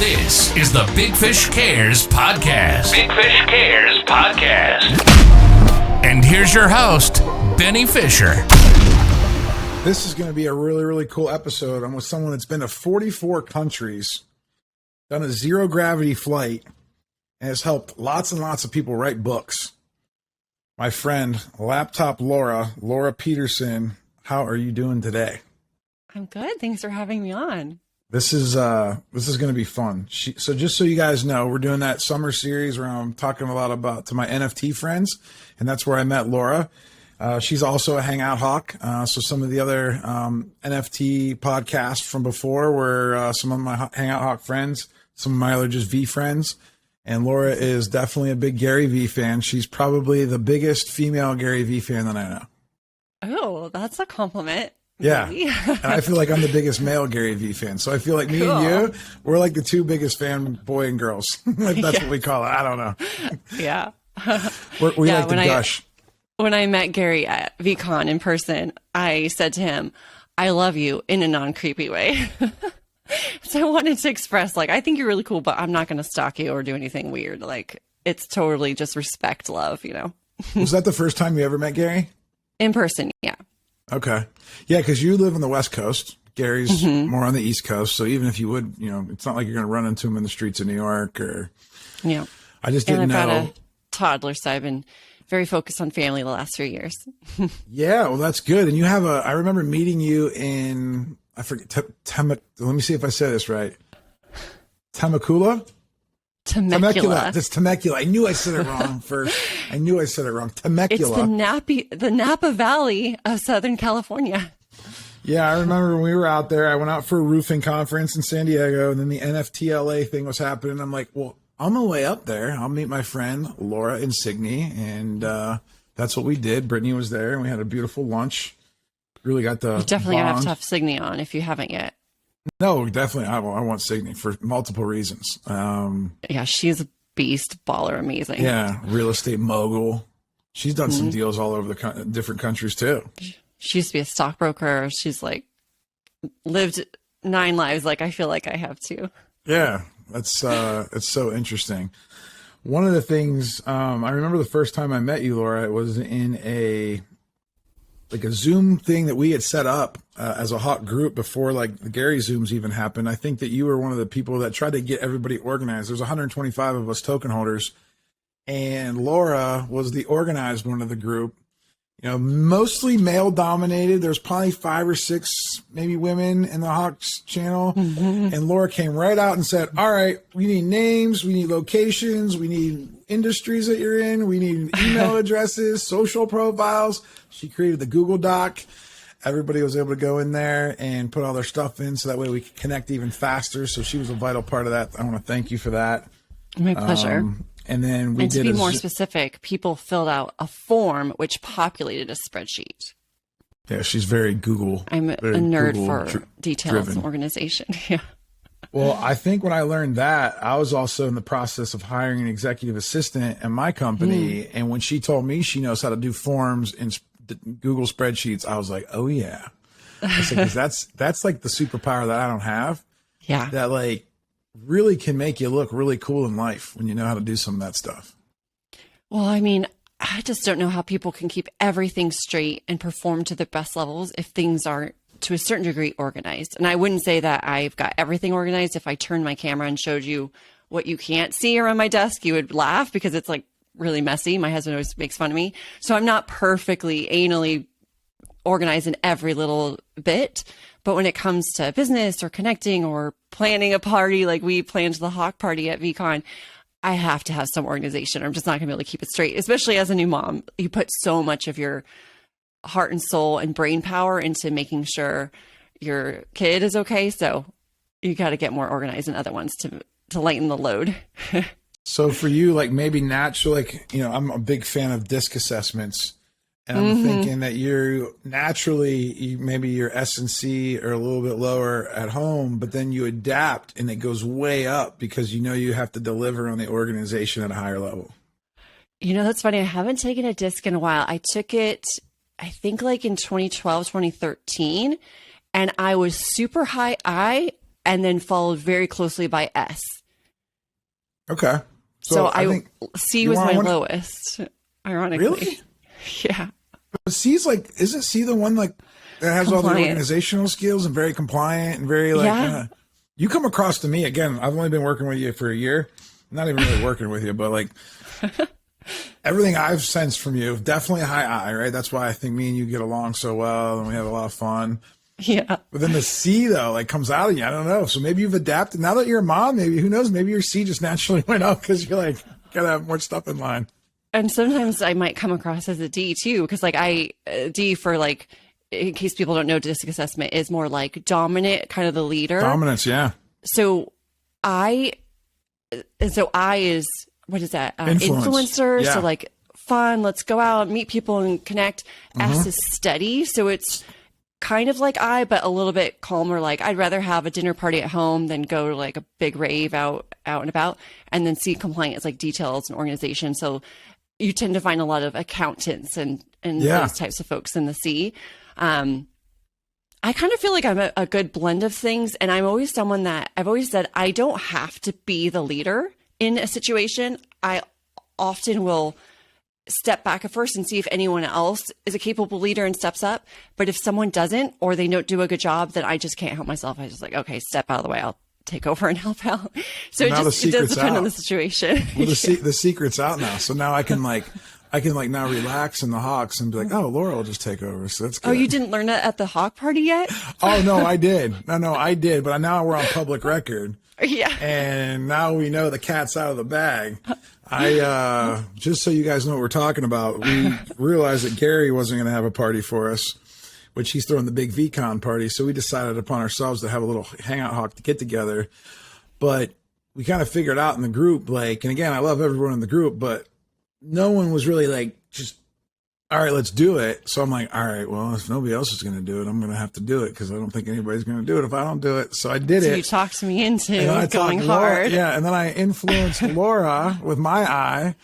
This is the Big Fish Cares podcast. Big Fish Cares podcast. And here's your host, Benny Fisher. This is going to be a really, really cool episode. I'm with someone that's been to 44 countries, done a zero gravity flight, and has helped lots and lots of people write books. My friend, Laptop Laura Petersen, how are you doing today? I'm good. Thanks for having me on. This is going to be fun. So just so you guys know, we're doing that summer series where I'm talking a lot about to my NFT friends, and that's where I met Laura. She's also a Hangout Hawk. So some of the other NFT podcasts from before were some of my Hangout Hawk friends. Some of my other just veefriends. And Laura is definitely a big Gary Vee fan. She's probably the biggest female Gary Vee fan that I know. Oh, that's a compliment. Yeah. And I feel like I'm the biggest male Gary Vee fan. So I feel like me and you, we're like the two biggest fan, boy and girls. That's what we call it. I don't know. Yeah. we like to gush. When I met Gary at VCon in person, I said to him, I love you in a non-creepy way. So I wanted to express, like, I think you're really cool, but I'm not going to stalk you or do anything weird. Like, it's totally just respect, love, you know? Was that the first time you ever met Gary? In person, yeah. Okay. Yeah, because you live on the West Coast. Gary's more on the East Coast. So even if you would, you know, it's not like you're going to run into him in the streets of New York or... Yeah. I just didn't know. And I've got a toddler, so I've been very focused on family the last few years. Yeah, well, that's good. And you have I remember meeting you in, I forget, let me see if I say this right. Temecula? Temecula. That's Temecula. I knew I said it wrong first. Temecula. It's the Napa Valley of Southern California. Yeah, I remember when we were out there, I went out for a roofing conference in San Diego, and then the NFTLA thing was happening. I'm like, well, on my way up there, I'll meet my friend Laura Insigne, and that's what we did. Brittany was there, and we had a beautiful lunch. Really got the You definitely gotta have to have Signe on if you haven't yet. No, definitely. I want Signe for multiple reasons. Yeah, she's a beast, baller, amazing. Yeah, real estate mogul. She's done some deals all over the different countries too. She used to be a stockbroker. She's like lived 9 lives. Like I feel like I have too. Yeah, that's it's so interesting. One of the things I remember the first time I met you, Laura, it was in a Zoom thing that we had set up as a hot group before like the Gary Zooms even happened. I think that you were one of the people that tried to get everybody organized. There's 125 of us token holders, and Laura was the organized one of the group. You know, mostly male dominated. There's probably 5 or 6 maybe women in the Hawks channel. And Laura came right out and said, all right, we need names, we need locations, we need industries that you're in, we need email addresses, social profiles. She created the Google Doc. Everybody was able to go in there and put all their stuff in so that way we could connect even faster. So she was a vital part of that. I want to thank you for that. My pleasure. And then we and did to be more specific, people filled out a form which populated a spreadsheet. Yeah, she's very Google. I'm a nerd for details and organization. Yeah. Well, I think when I learned that, I was also in the process of hiring an executive assistant in my company. And when she told me she knows how to do forms in Google spreadsheets, I was like, oh yeah. Because that's like the superpower that I don't have. Yeah. That like really can make you look really cool in life when you know how to do some of that stuff. Well, I mean, I just don't know how people can keep everything straight and perform to the best levels if things are to a certain degree organized. And I wouldn't say that I've got everything organized. If I turned my camera and showed you what you can't see around my desk, you would laugh because it's like really messy. My husband always makes fun of me. So I'm not perfectly anally organized in every little bit. But when it comes to business or connecting or planning a party, like we planned the Hawk party at VCon, I have to have some organization. I'm just not gonna be able to keep it straight, especially as a new mom. You put so much of your heart and soul and brain power into making sure your kid is okay. So you got to get more organized than other ones to lighten the load. So for you, like maybe natural, like, you know, I'm a big fan of DISC assessments. And I'm thinking that you're naturally, maybe your S&C are a little bit lower at home, but then you adapt and it goes way up because you know you have to deliver on the organization at a higher level. You know, that's funny. I haven't taken a DISC in a while. I took it, I think like in 2012, 2013, and I was super high. I and then followed very closely by S. Okay. So I think C was my lowest, ironically. Really? Yeah. But C's like, isn't C the one like that has all the organizational skills and very compliant and very like, you come across to me again. I've only been working with you for a year, not even really working with you, but like everything I've sensed from you, definitely high I, right? That's why I think me and you get along so well and we have a lot of fun. Yeah. But then the C though, like comes out of you. I don't know. So maybe you've adapted now that you're a mom, maybe, who knows, maybe your C just naturally went up because you're like, gotta have more stuff in line. And sometimes I might come across as a D too, because like D for like, in case people don't know, disc assessment is more like dominant, kind of the leader. Dominance, yeah. So I is, what is that? Influencer. Yeah. So like fun, let's go out, meet people and connect. S is steady. So it's kind of like I, but a little bit calmer. Like I'd rather have a dinner party at home than go to like a big rave out and about. And then C, compliant is like details and organization. So you tend to find a lot of accountants and those types of folks in the C. I kind of feel like I'm a good blend of things. And I'm always someone that I've always said, I don't have to be the leader in a situation. I often will step back at first and see if anyone else is a capable leader and steps up. But if someone doesn't, or they don't do a good job, then I just can't help myself. I just like, okay, step out of the way. I'll take over and help out. So it does depend on the situation. Well, the secret's out now. So now I can now relax in the Hawks and be like, oh, Laura will just take over. So that's good. Oh, you didn't learn that at the Hawk party yet? Oh, no, I did. No, I did. But now we're on public record. Yeah. And now we know the cat's out of the bag. I just so you guys know what we're talking about, we realized that Gary wasn't going to have a party for us, which he's throwing the big VCon party. So we decided upon ourselves to have a little hangout Hawk to get together. But we kind of figured out in the group, like, and again, I love everyone in the group, but no one was really like, just, all right, let's do it. So I'm like, all right, well, if nobody else is going to do it, I'm going to have to do it because I don't think anybody's going to do it if I don't do it. So I did it. You talked me into going Laura, hard. Yeah. And then I influenced Laura with my eye.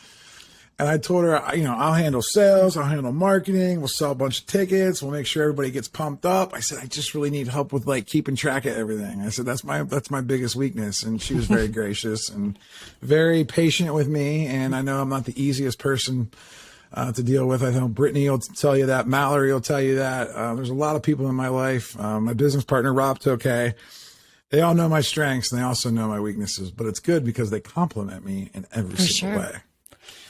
And I told her, I'll handle sales, I'll handle marketing, we'll sell a bunch of tickets, we'll make sure everybody gets pumped up. I said, I just really need help with like keeping track of everything. I said, that's my biggest weakness. And she was very gracious and very patient with me. And I know I'm not the easiest person to deal with. I know Brittany will tell you that. Mallory will tell you that. There's a lot of people in my life. My business partner, Rob Tokay, they all know my strengths and they also know my weaknesses, but it's good because they compliment me in every single way.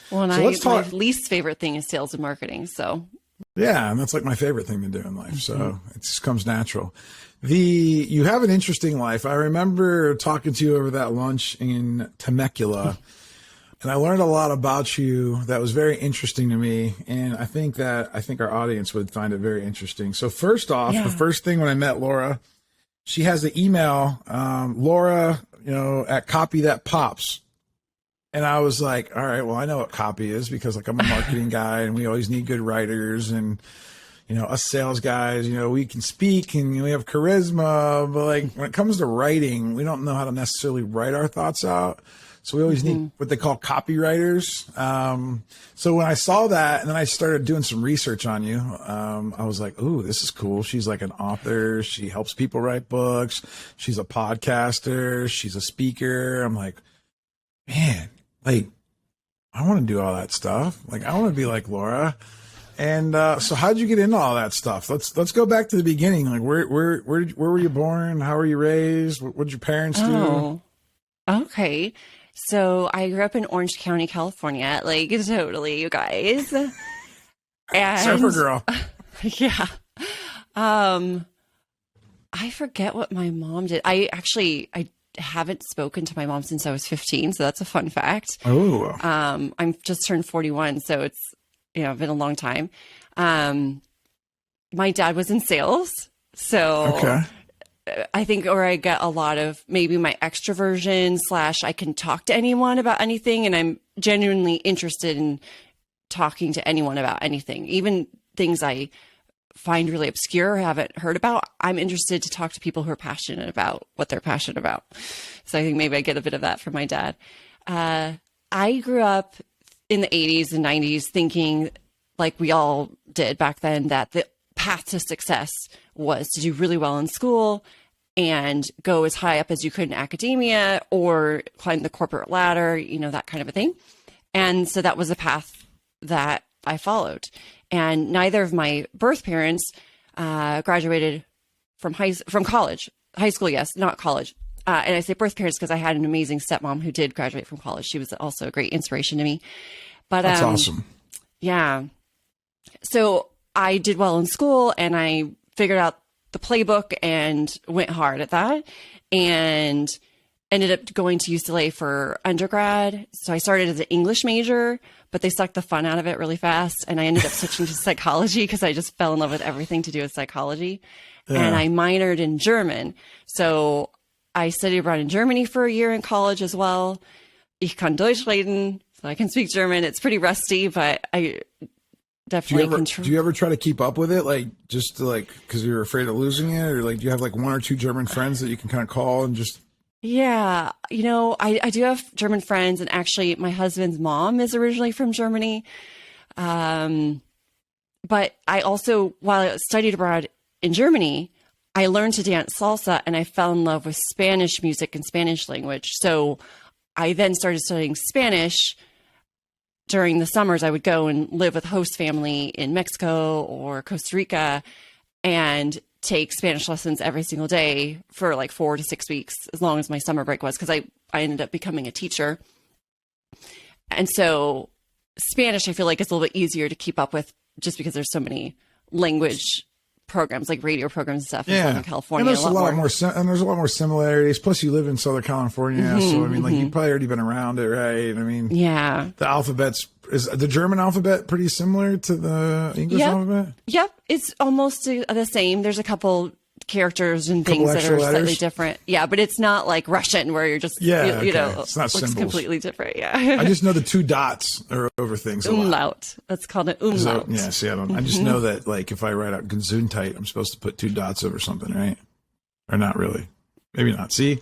Well, and my least favorite thing is sales and marketing. So yeah, and that's like my favorite thing to do in life. So it just comes natural. You have an interesting life. I remember talking to you over that lunch in Temecula, and I learned a lot about you that was very interesting to me. And I think our audience would find it very interesting. So first off, the first thing when I met Laura, she has the email, Laura, at Copy That Pops. And I was like, all right, well, I know what copy is because like I'm a marketing guy and we always need good writers and, us sales guys, we can speak and we have charisma, but like when it comes to writing, we don't know how to necessarily write our thoughts out. So we always need what they call copywriters. So when I saw that and then I started doing some research on you, I was like, ooh, this is cool. She's like an author. She helps people write books. She's a podcaster. She's a speaker. I'm like, man, like, I want to do all that stuff. Like, I want to be like Laura. And so, how'd you get into all that stuff? Let's go back to the beginning. Like, where were you born? How were you raised? What did your parents do? Oh, okay. So I grew up in Orange County, California. Like, totally, you guys. And surfer girl. Yeah. I forget what my mom did. I haven't spoken to my mom since I was 15, so that's a fun fact. Oh. I'm just turned 41, so it's been a long time. My dad was in sales, so I think, or I get a lot of maybe my extroversion / I can talk to anyone about anything, and I'm genuinely interested in talking to anyone about anything, even things I find really obscure or haven't heard about. I'm interested to talk to people who are passionate about what they're passionate about. So I think maybe I get a bit of that from my dad. I grew up in the 80s and 90s thinking, like we all did back then, that the path to success was to do really well in school, and go as high up as you could in academia or climb the corporate ladder, that kind of a thing. And so that was a path that I followed. And neither of my birth parents graduated from college. High school, yes, not college. And I say birth parents because I had an amazing stepmom who did graduate from college. She was also a great inspiration to me. But that's awesome. Yeah. So I did well in school and I figured out the playbook and went hard at that and ended up going to UCLA for undergrad. So I started as an English major, but they sucked the fun out of it really fast. And I ended up switching to psychology because I just fell in love with everything to do with psychology. Yeah. And I minored in German. So I studied abroad in Germany for a year in college as well. Ich kann Deutsch reden, so I can speak German. It's pretty rusty, but I definitely do you ever try to keep up with it? Like, just to because you're afraid of losing it? Or do you have one or two German friends that you can kind of call and just... Yeah. I do have German friends, and actually my husband's mom is originally from Germany. But I also, while I studied abroad in Germany, I learned to dance salsa and I fell in love with Spanish music and Spanish language. So I then started studying Spanish. During the summers, I would go and live with host family in Mexico or Costa Rica and take Spanish lessons every single day for 4 to 6 weeks, as long as my summer break was, because I ended up becoming a teacher. And so Spanish, I feel like it's a little bit easier to keep up with just because there's so many language programs, like radio programs and stuff in Southern California. And there's a lot more similarities. Plus, you live in Southern California, so I mean, you've probably already been around it, right? I mean, yeah. The is the German alphabet pretty similar to the English alphabet? Yep, it's almost the same. There's a couple characters and things that are slightly different. Yeah, but it's not like Russian where you're just it's not looks symbols. Completely different. Yeah. I just know the two dots are over things. Umlaut. That's called an umlaut. I just know that if I write out Gesundheit, I'm supposed to put two dots over something, right? Or not really. Maybe not. See,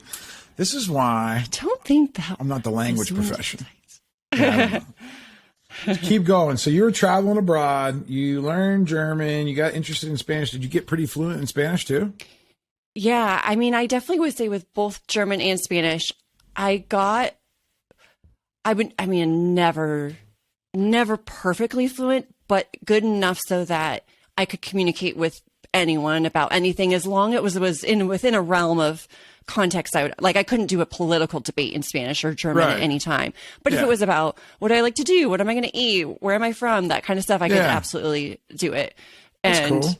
this is why I don't think that I'm not the language profession. Keep going. So you were traveling abroad, you learned German, you got interested in Spanish. Did you get pretty fluent in Spanish too? Yeah. I mean, I definitely would say with both German and Spanish, never perfectly fluent, but good enough so that I could communicate with anyone about anything as long as it was within a realm of context. I couldn't do a political debate in Spanish or German at any time. But if it was about what do I like to do, what am I going to eat, where am I from, that kind of stuff, I could absolutely do it. And cool.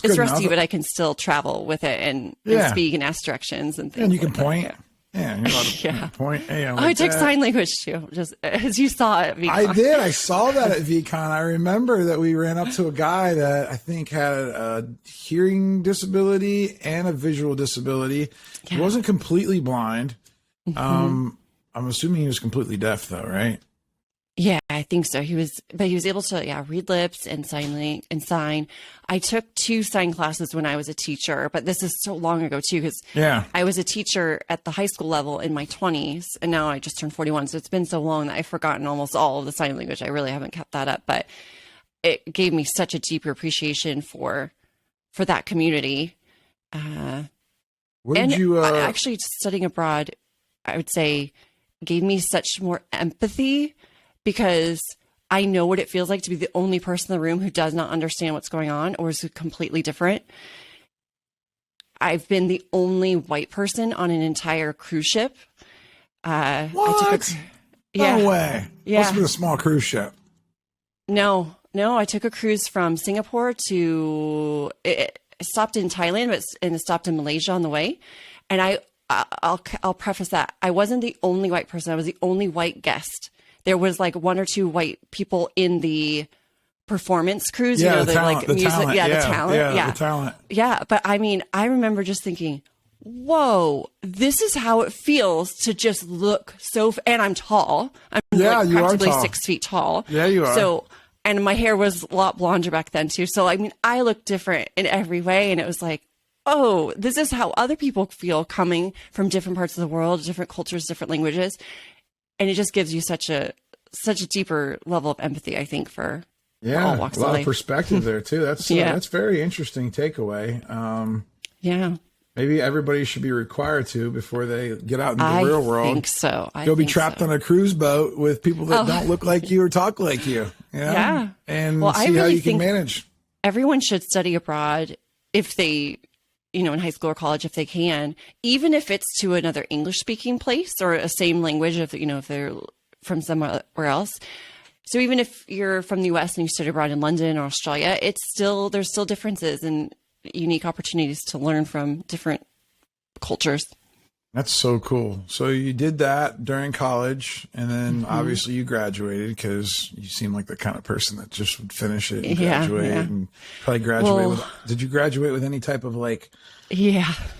It's rusty, but I can still travel with it and speak and ask directions and things. And you can point. Yeah, you're allowed to point. Hey, I took sign language too, just as you saw at VCon. I did. I saw that at VCon. I remember that we ran up to a guy that I think had a hearing disability and a visual disability. Yeah. He wasn't completely blind. I'm assuming he was completely deaf, though, right? Yeah, I think so. He was able to, read lips and sign. I took 2 sign classes when I was a teacher, but this is so long ago too, because I was a teacher at the high school level in my 20s, and now I just turned 41. So it's been so long that I've forgotten almost all of the sign language. I really haven't kept that up, but it gave me such a deeper appreciation for that community. Actually studying abroad, I would say, gave me such more empathy, because I know what it feels like to be the only person in the room who does not understand what's going on or is completely different. I've been the only white person on an entire cruise ship. What? No way. Yeah. Must have been a small cruise ship. No, I took a cruise from Singapore to, it stopped in Thailand, and it stopped in Malaysia on the way. And I'll preface that I wasn't the only white person. I was the only white guest. There was 1 or 2 white people in the performance cruise, the music, talent. the talent. Yeah. But I mean, I remember just thinking, whoa, this is how it feels to just look and I'm tall. I'm practically 6 feet tall. Yeah, you are. So, and my hair was a lot blonder back then too. So, I mean, I looked different in every way. And it was like, oh, this is how other people feel coming from different parts of the world, different cultures, different languages. And it just gives you such a deeper level of empathy, I think, for all walks of life. A lot of perspective there too. That's very interesting takeaway. Maybe everybody should be required to before they get out into the real world. I think so. Go be trapped on a cruise boat with people that don't look like you or talk like you. You know? Yeah. And see how you can manage. Everyone should study abroad if they, in high school or college, if they can, even if it's to another English speaking place or a same language, if they're from somewhere else. So even if you're from the US and you study abroad in London or Australia, there's still differences and unique opportunities to learn from different cultures. That's so cool. So you did that during college, and then obviously you graduated because you seem like the kind of person that just would finish it and graduate and probably graduate did you graduate with any type of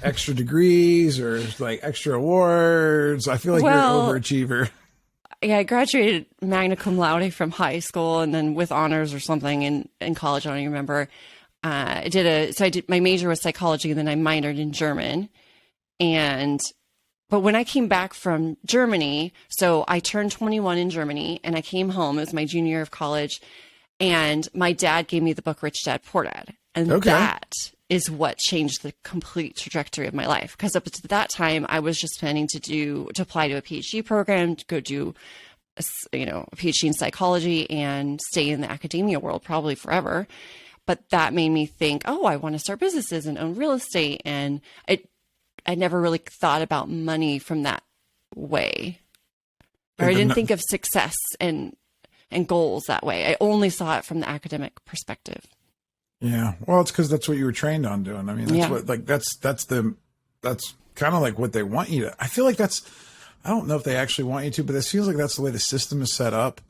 extra degrees or extra awards? I feel like you're an overachiever. Yeah, I graduated magna cum laude from high school and then with honors or something in college. I don't even remember. My major was psychology and then I minored in German. But when I came back from Germany, so I turned 21 in Germany and I came home. It was my junior year of college. And my dad gave me the book, Rich Dad, Poor Dad. And that is what changed the complete trajectory of my life. Because up to that time, I was just planning to apply to a PhD program, to go do a PhD in psychology and stay in the academia world probably forever. But that made me think, I want to start businesses and own real estate. And I never really thought about money from that way. Or I didn't think of success and goals that way. I only saw it from the academic perspective. Yeah. Well, it's because that's what you were trained on doing. I mean, that's that's kind of like what they want you to. I feel like I don't know if they actually want you to, but this feels like that's the way the system is set up.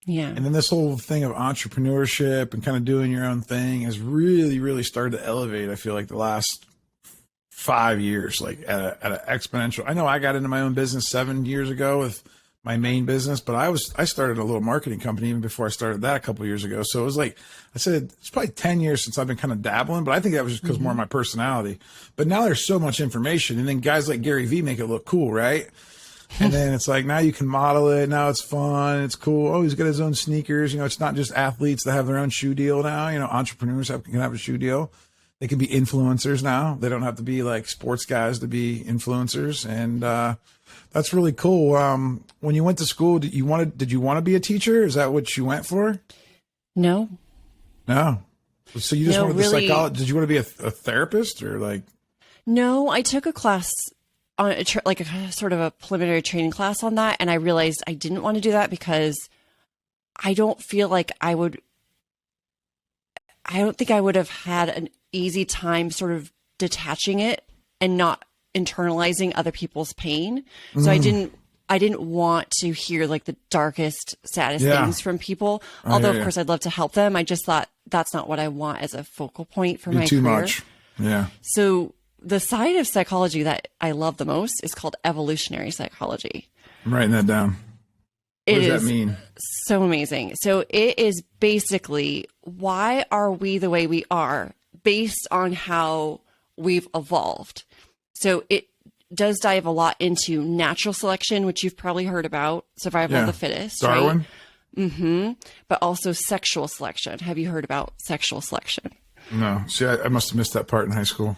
Yeah. And then this whole thing of entrepreneurship and kind of doing your own thing has really, really started to elevate. I feel like the last 5 years, at an exponential. I know I got into my own business 7 years ago with my main business, but I started a little marketing company even before I started that a couple of years ago. So it was I said, it's probably 10 years since I've been kind of dabbling, but I think that was just because more of my personality. But now there's so much information, and then guys like Gary Vee make it look cool, right? And then it's now you can model it. Now it's fun. It's cool. Oh, he's got his own sneakers. It's not just athletes that have their own shoe deal now. Entrepreneurs can have a shoe deal. They can be influencers now. They don't have to be sports guys to be influencers. And that's really cool. When you went to school, did you want to be a teacher? Is that what you went for? No. So you just wanted the psychology. Did you want to be a therapist or No, I took a class on a sort of a preliminary training class on that. And I realized I didn't want to do that because I don't feel like I don't think I would have had an easy time sort of detaching it and not internalizing other people's pain. So I didn't want to hear the darkest, saddest things from people. Although of course I'd love to help them. I just thought that's not what I want as a focal point for my career. Too much. Yeah. So the side of psychology that I love the most is called evolutionary psychology. I'm writing that down. What does that mean? So amazing. So it is basically, why are we the way we are based on how we've evolved? So it does dive a lot into natural selection, which you've probably heard about, survival of the fittest. Darwin. Right? But also sexual selection. Have you heard about sexual selection? No. See, I must have missed that part in high school.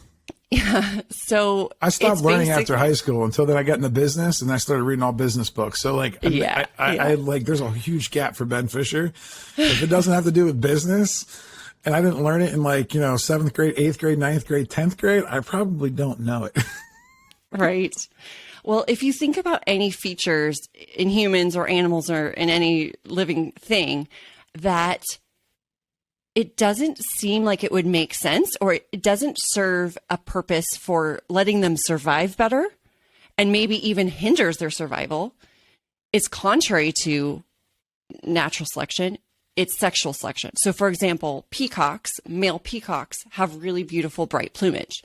Yeah. So I stopped learning after high school. Until then I got into business and I started reading all business books. So I there's a huge gap for Ben Fisher. If it doesn't have to do with business and I didn't learn it in 7th grade, 8th grade, 9th grade, 10th grade, I probably don't know it. Right. Well, if you think about any features in humans or animals or in any living thing that it doesn't seem like it would make sense, or it doesn't serve a purpose for letting them survive better and maybe even hinders their survival, it's contrary to natural selection. It's sexual selection. So for example, male peacocks have really beautiful bright plumage.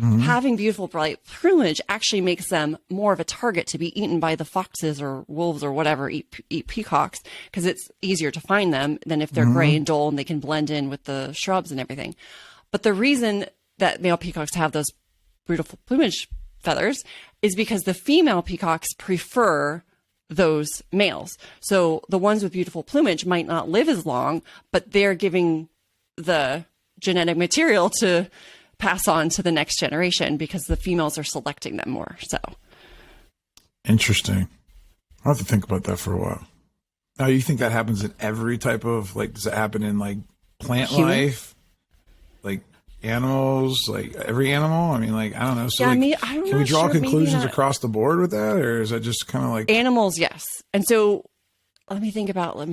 Having beautiful bright plumage actually makes them more of a target to be eaten by the foxes or wolves or whatever eat peacocks, because it's easier to find them than if they're gray and dull and they can blend in with the shrubs and everything. But the reason that male peacocks have those beautiful plumage feathers is because the female peacocks prefer those males. So the ones with beautiful plumage might not live as long, but they're giving the genetic material to pass on to the next generation because the females are selecting them more. So interesting. I'll have to think about that for a while. Now, you think that happens in every type of, like, does it happen in like plant life, like animals, like every animal? I mean, like, I don't know. So can we draw conclusions across the board with that, or is that just kind of like animals? Yes. And so let me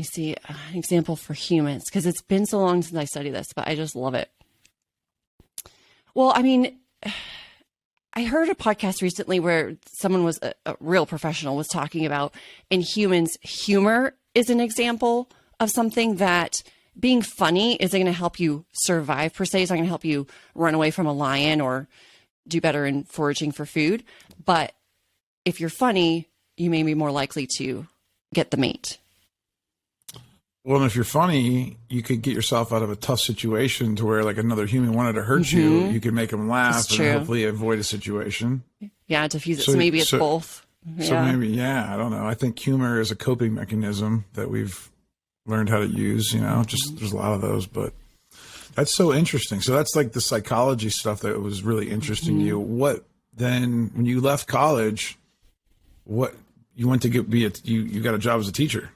see an example for humans, because it's been so long since I studied this, but I just love it. Well, I mean, I heard a podcast recently where someone was a real professional was talking about in humans, humor is an example of something that being funny isn't going to help you survive per se. It's not going to help you run away from a lion or do better in foraging for food. But if you're funny, you may be more likely to get the mate. Well, and if you're funny, you could get yourself out of a tough situation to where like another human wanted to hurt you. You could make them laugh and hopefully avoid a situation. Yeah, diffuse it. So maybe it's both. Yeah. So maybe, I don't know. I think humor is a coping mechanism that we've learned how to use, just there's a lot of those, but that's so interesting. So that's like the psychology stuff that was really interesting to you. What then, when you left college, what you went to you got a job as a teacher?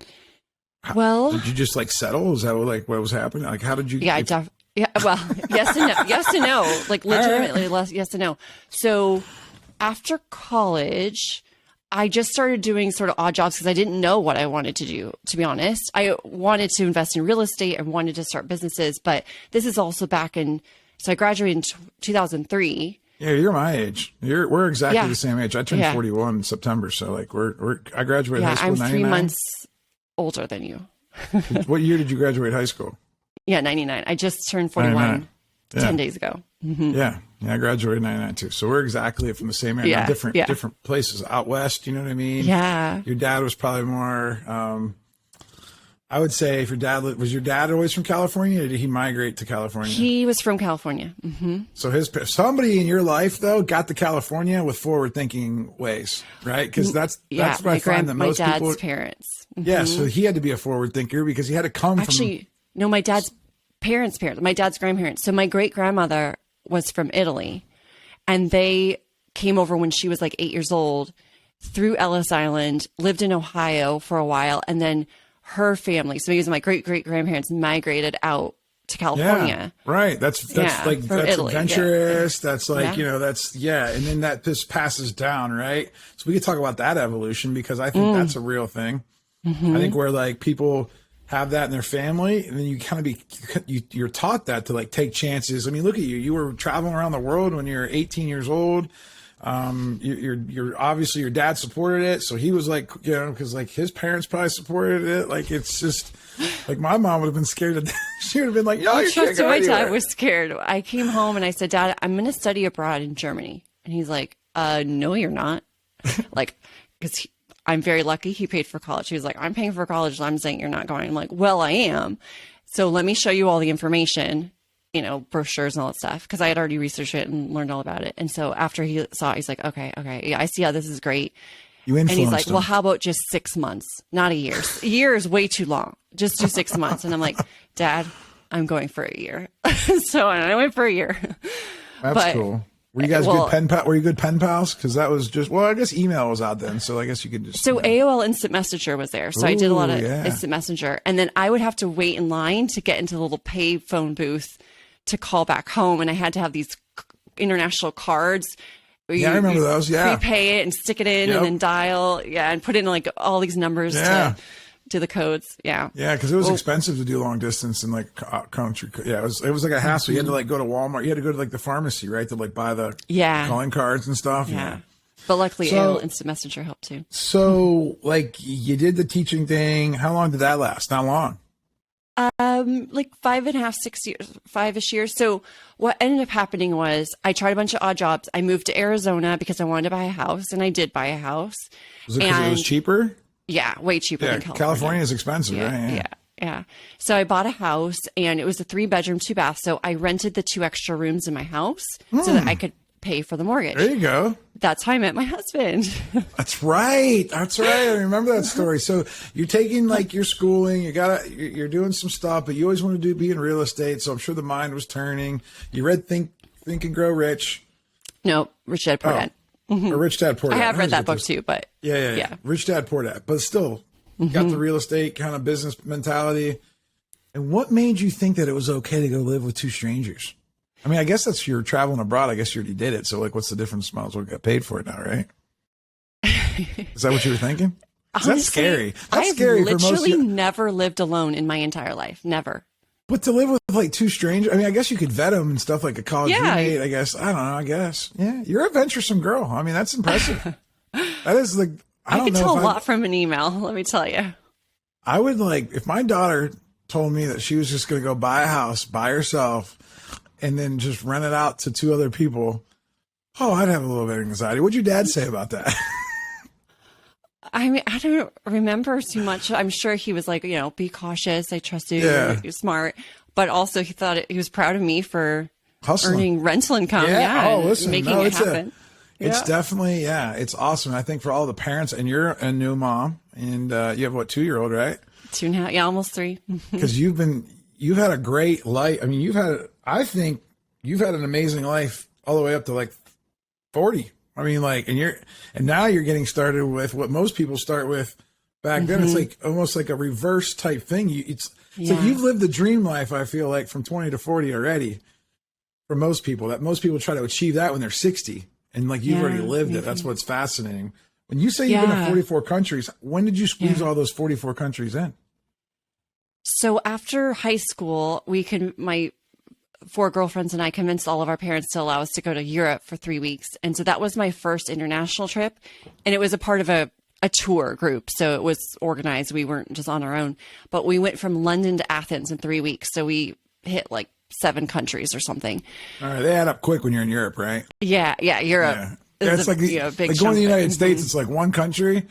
Well, did you just like settle? Is that what was happening? Like, how did you? Yeah, well, yes and no. Yes and no. Like legitimately, yes and no. So after college, I just started doing sort of odd jobs because I didn't know what I wanted to do, to be honest. I wanted to invest in real estate and wanted to start businesses, but this is also so I graduated in 2003. Yeah, you're my age. We're exactly the same age. I turned 41 in September, so like I graduated high school in 99. I'm 3 months older than you. What year did you graduate high school? Yeah, 99. I just turned 41 10 days ago. Mm-hmm. Yeah, I graduated in 99 too. So we're exactly from the same area, different places out west. You know what I mean? Yeah. Your dad was probably more. I would say, if was your dad always from California, or did he migrate to California? He was from California. Mm-hmm. So somebody in your life though got to California with forward thinking ways, right? Because that's what I find that most people. My dad's parents. Mm-hmm. Yeah, so he had to be a forward thinker because he had to come from. No, my dad's parents, my dad's grandparents. So my great grandmother was from Italy, and they came over when she was like 8 years old through Ellis Island, lived in Ohio for a while, and then her family, so because my great grandparents migrated out to California. Yeah, right. That's Italy, adventurous. Yeah. That's like, and then this passes down, right? So we could talk about that evolution, because I think that's a real thing. Mm-hmm. I think where like people have that in their family, and then you kind of you're taught that to like take chances. I mean, look at you. You were traveling around the world when you're 18 years old. You're obviously, your dad supported it. So he was like, because like his parents probably supported it. Like, it's just like, my mom would have been scared to death. She would have been like, "Yo, you're can't go my anywhere." Dad was scared. I came home and I said, "Dad, I'm going to study abroad in Germany." And he's like, "No, you're not." Like, because I'm very lucky. He paid for college. He was like, "I'm paying for college, and I'm saying you're not going." I'm like, "Well, I am. So let me show you all the information, brochures and all that stuff." Because I had already researched it and learned all about it. And so after he saw it, he's like, okay, yeah, I see how this is great. And he's like, "Well, how about just 6 months, not a year? A year is way too long. Just do 6 months." And I'm like, "Dad, I'm going for a year." So I went for a year. That's cool. Were you guys good pen pals? Were you good pen pals? Because that was just, I guess email was out then, so I guess you could just. So AOL Instant Messenger was there, so I did a lot of Instant Messenger, and then I would have to wait in line to get into the little pay phone booth to call back home, and I had to have these international cards. I remember those. Yeah, prepay it and stick it in, and then dial. Yeah, and put in like all these numbers to the codes. Yeah, because it was expensive to do long distance in like country. Yeah, it was like a hassle. You had to like go to Walmart. You had to go to like the pharmacy, right, to like buy the calling cards and stuff. Yeah. But luckily, AOL Instant Messenger helped too. So, like, you did the teaching thing. How long did that last? How long? Like 5.5, 6 years, 5-ish years. So what ended up happening was I tried a bunch of odd jobs. I moved to Arizona because I wanted to buy a house, and I did buy a house. Was it because it was cheaper? Yeah, way cheaper than California. California is expensive, right? Yeah. So I bought a house, and it was a 3-bedroom, 2-bath. So I rented the 2 extra rooms in my house so that I could pay for the mortgage. There you go. That's how I met my husband. That's right. I remember that story. So you're taking like your schooling, you're doing some stuff, but you always want to be in real estate. So I'm sure the mind was turning. You read Think Think and Grow Rich. No, Rich Dad Poor Dad. Or Rich Dad Poor Dad. I have read that book too, but yeah. Rich Dad Poor Dad. But still, got the real estate kind of business mentality. And what made you think that it was okay to go live with two strangers? I mean, I guess that's you're traveling abroad. I guess you already did it. So, like, what's the difference? Might as well get paid for it now, right? Is that what you were thinking? Honestly, that's scary. That's I've scary for most. Literally never lived alone in my entire life. Never. But to live with like two strangers, I mean, I guess you could vet them and stuff like a college roommate. I guess I don't know. I guess you're a venturesome girl. I mean, that's impressive. That is like I can tell a lot from an email. Let me tell you. I would like if my daughter told me that she was just going to go buy a house by herself and then just rent it out to two other people. Oh, I'd have a little bit of anxiety. What'd your dad say about that? I mean, I don't remember too much. I'm sure he was like, be cautious. I trust you. You're smart. But also he was proud of me for earning rental income. Making it happen. It's definitely, it's awesome. I think for all the parents, and you're a new mom, and you have what, 2-year-old, right? 2.5, almost 3. Because you've had a great life. I mean, I think you've had an amazing life all the way up to like 40. I mean, like, and now you're getting started with what most people start with back then. It's like almost like a reverse type thing. It's like you've lived the dream life, I feel like, from 20 to 40 already for most people. That most people try to achieve that when they're 60. And like you've already lived it. That's what's fascinating. When you say you've been to 44 countries, when did you squeeze all those 44 countries in? So after high school, my 4 girlfriends and I convinced all of our parents to allow us to go to Europe for 3 weeks. And so that was my first international trip. And it was a part of a tour group. So it was organized. We weren't just on our own. But we went from London to Athens in 3 weeks. So we hit like 7 countries or something. All right. They add up quick when you're in Europe, right? Yeah. Europe. Yeah. It's like big like going to the United States, it's like one country.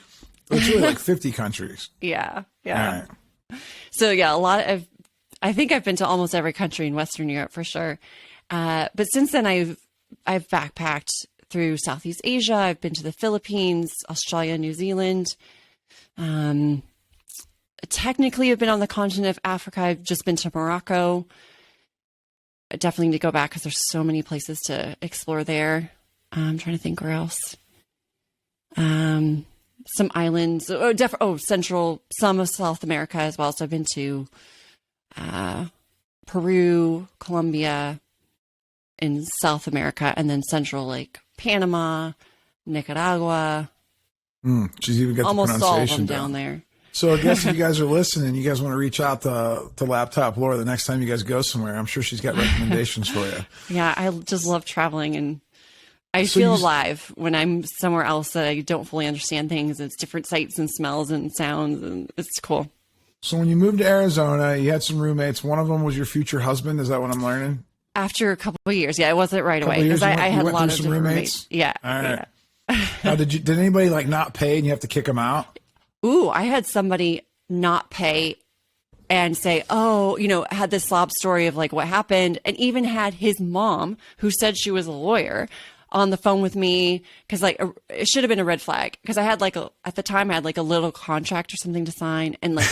It's really like 50 countries. Yeah. All right. So I think I've been to almost every country in Western Europe for sure. But since then I've backpacked through Southeast Asia. I've been to the Philippines, Australia, New Zealand. Technically I've been on the continent of Africa. I've just been to Morocco. I definitely need to go back because there's so many places to explore there. I'm trying to think where else. Some islands. Some of South America as well. So I've been to Peru, Colombia, in South America, and then Central, like Panama, Nicaragua. She's even got almost the pronunciation all of them down there. So I guess if you guys are listening, you guys want to reach out to Laptop Laura the next time you guys go somewhere. I'm sure she's got recommendations for you. Yeah, I just love traveling, and I feel alive when I'm somewhere else that I don't fully understand things. It's different sights and smells and sounds, and it's cool. So when you moved to Arizona, you had some roommates. One of them was your future husband. Is that what I'm learning? After a couple of years. Yeah, it wasn't right away because I had a lot of different roommates. Yeah. All right. Yeah. Now, did anybody like not pay and you have to kick them out? Ooh, I had somebody not pay and say, had this sob story of like what happened, and even had his mom, who said she was a lawyer, on the phone with me because like it should have been a red flag because I had at the time I had like a little contract or something to sign, and like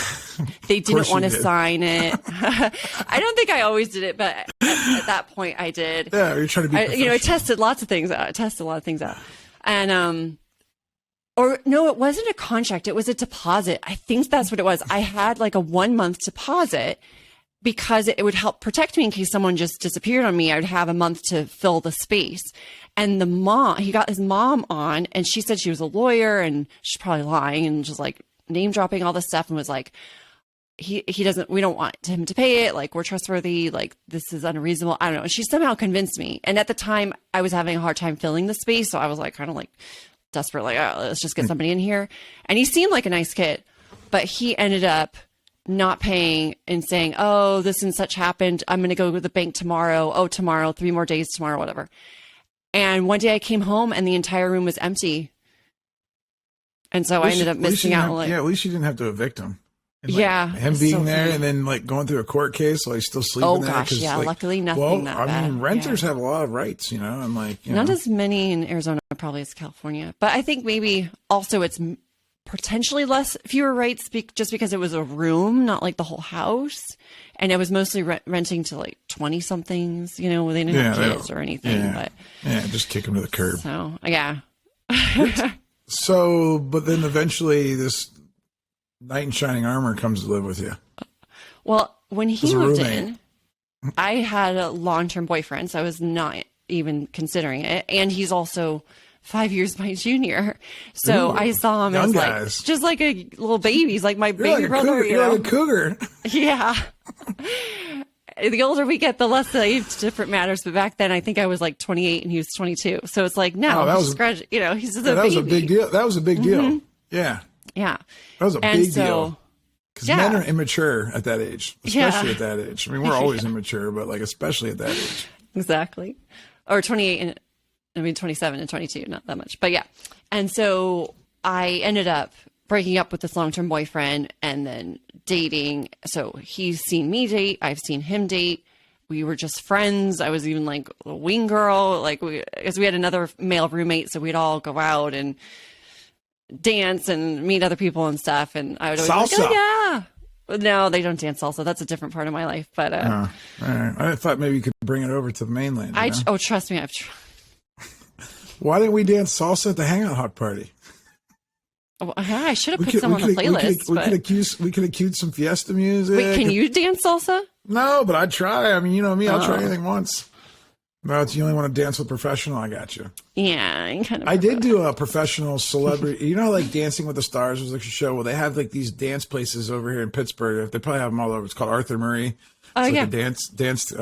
they didn't want to sign it. I don't think I always did it, but at that point I did. Yeah, you're trying to be I tested lots of things out. And or no, it wasn't a contract. It was a deposit. I think that's what it was. I had like a 1-month deposit because it would help protect me in case someone just disappeared on me. I would have a month to fill the space. And he got his mom on, and she said she was a lawyer, and she's probably lying and just like name dropping all this stuff, and was like, we don't want him to pay it. Like, we're trustworthy. Like, this is unreasonable. I don't know. And she somehow convinced me. And at the time I was having a hard time filling the space. So I was like, kind of like desperate, like, oh, let's just get somebody in here. And he seemed like a nice kid, but he ended up not paying and saying, oh, this and such happened. I'm going to go to the bank tomorrow. Oh, tomorrow, 3 more days tomorrow, whatever. And one day I came home and the entire room was empty. And so I ended up missing out. At least you didn't have to evict him. And him being there and then like going through a court case while he's still sleeping there. Oh gosh, yeah. Like, luckily nothing that bad. I mean, renters have a lot of rights, and like not as many in Arizona probably as California. But I think maybe also it's potentially fewer rights just because it was a room, not like the whole house. And I was mostly renting to like 20 somethings, you know, they didn't have kids or anything. Yeah. But Just kick them to the curb. So, yeah. So, but then eventually this knight in shining armor comes to live with you. Well, when he moved in, I had a long-term boyfriend, so I was not even considering it. And he's also 5 years my junior. So I saw him as like, just like a little baby. He's like my baby brother. You're like a cougar. Yeah. The older we get, the less the age difference matters. But back then, I think I was like 28 and he was 22. So it's like, no, he's just a baby. That was a big deal. That was a big deal. Yeah. Yeah. That was a big deal. Because men are immature at that age, especially at that age. I mean, we're always immature, but like, especially at that age. Exactly. Or 28 and 27 and 22, not that much, but yeah. And so I ended up breaking up with this long-term boyfriend and then dating. So he's seen me date. I've seen him date. We were just friends. I was even like a wing girl, because we had another male roommate. So we'd all go out and dance and meet other people and stuff. And I would always be like, oh, yeah. No, they don't dance salsa. That's a different part of my life. But all right. I thought maybe you could bring it over to the mainland. Oh, trust me, I've tried. Why didn't we dance salsa at the hangout hot party? Oh, I should have put some on the playlist. We could have cued some fiesta music. Wait, can you dance salsa? No, but I'd try. I mean, you know me, I'll try anything once. No, it's you only want to dance with professional. I got you. Yeah, I did do a professional celebrity. You know, like Dancing with the Stars was like a show where they have like these dance places over here in Pittsburgh. They probably have them all over. It's called Arthur Murray. It's like a dance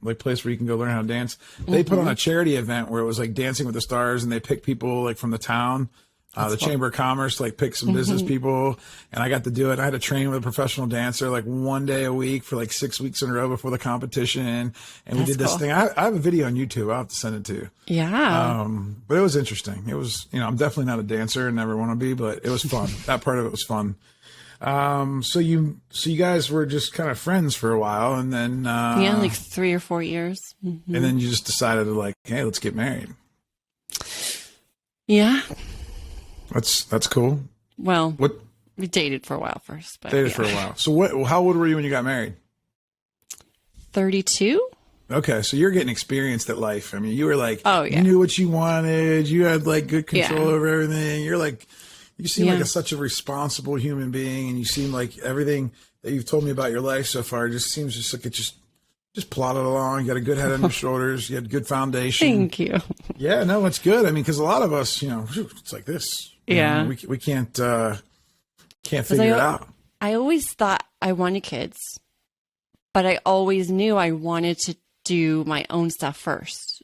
like place where you can go learn how to dance. They put on a charity event where it was like Dancing with the Stars, and they picked people like from the town. The Chamber of Commerce like picked some business people, and I got to do it. I had to train with a professional dancer like one day a week for like 6 weeks in a row before the competition, and we did this thing. I have a video on YouTube. I'll have to send it to you. Yeah. But it was interesting. It was, I'm definitely not a dancer and never want to be, but it was fun. That part of it was fun. So you guys were just kind of friends for a while, and then like 3 or 4 years, and then you just decided to like, hey, let's get married. Yeah. That's cool. Well, we dated for a while first. But for a while. So how old were you when you got married? 32. Okay, so you're getting experienced at life. I mean, you were like, you knew what you wanted. You had like good control over everything. You're like, you seem like such a responsible human being, and you seem like everything that you've told me about your life so far just seems just like it just plodded along. You got a good head on your shoulders. You had good foundation. Thank you. Yeah, no, it's good. I mean, because a lot of us, it's like this. Yeah, we can't figure it out. I always thought I wanted kids, but I always knew I wanted to do my own stuff first.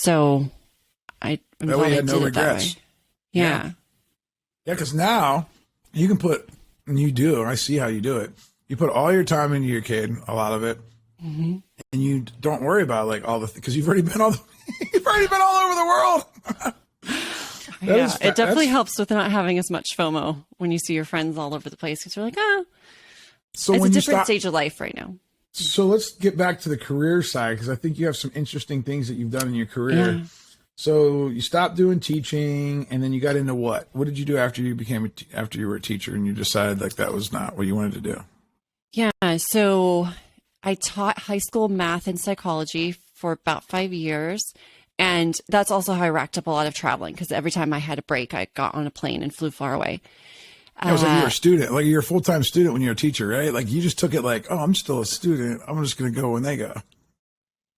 I'm glad I did it that way. Yeah. Yeah, because now you can put, and you do, I see how you do it. You put all your time into your kid, a lot of it, and you don't worry about like all the, because you've already been all over the world. It definitely helps with not having as much FOMO when you see your friends all over the place, because you're like, so it's a different stage of life right now. So let's get back to the career side, because I think you have some interesting things that you've done in your career. Yeah. So you stopped doing teaching, and then you got into what? What did you do after you were a teacher, and you decided like that was not what you wanted to do? Yeah. So I taught high school math and psychology for about 5 years. And that's also how I racked up a lot of traveling, because every time I had a break, I got on a plane and flew far away. It was like you were a student, like you're a full-time student when you're a teacher, right? Like you just took it like, oh, I'm still a student. I'm just going to go when they go.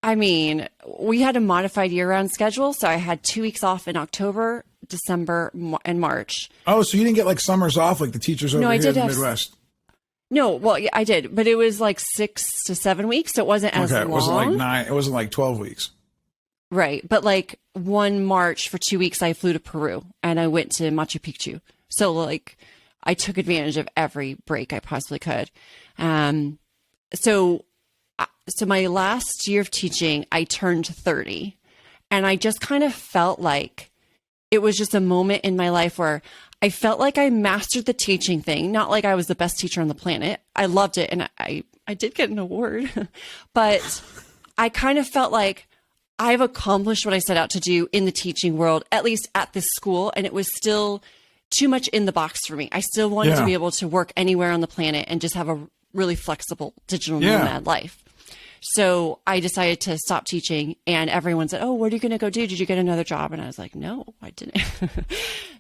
I mean, we had a modified year-round schedule. So I had 2 weeks off in October, December, and March. Oh, so you didn't get like summers off like the teachers over here in the Midwest? No, well, yeah, I did. But it was like 6 to 7 weeks. So it wasn't as long. It wasn't like 12 weeks. Right. But like one March for 2 weeks, I flew to Peru and I went to Machu Picchu. So like I took advantage of every break I possibly could. So my last year of teaching, I turned 30, and I just kind of felt like it was just a moment in my life where I felt like I mastered the teaching thing. Not like I was the best teacher on the planet. I loved it. And I did get an award, but I kind of felt like I've accomplished what I set out to do in the teaching world, at least at this school. And it was still too much in the box for me. I still wanted to be able to work anywhere on the planet and just have a really flexible digital nomad life. So I decided to stop teaching, and everyone said, "Oh, what are you going to go do? Did you get another job?" And I was like, "No, I didn't."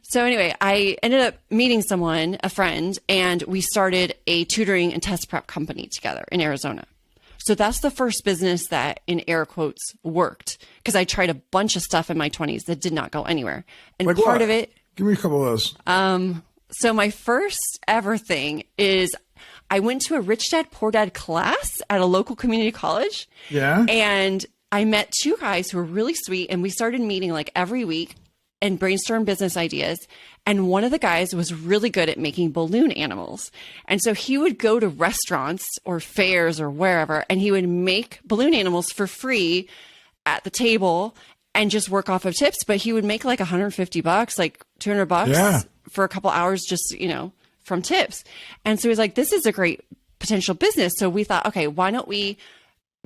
So anyway, I ended up meeting someone, a friend, and we started a tutoring and test prep company together in Arizona. So that's the first business that, in air quotes, worked, because I tried a bunch of stuff in my 20s that did not go anywhere. And like part what? of it, Give me a couple of those. so my first ever thing is I went to a Rich Dad Poor Dad class at a local community college. Yeah. And I met two guys who were really sweet, and we started meeting like every week and brainstorm business ideas. And one of the guys was really good at making balloon animals. And so he would go to restaurants or fairs or wherever, and he would make balloon animals for free at the table and just work off of tips. But he would make like $150, like $200 for a couple hours, just, you know, from tips. And so he was like, this is a great potential business. So we thought, okay, why don't we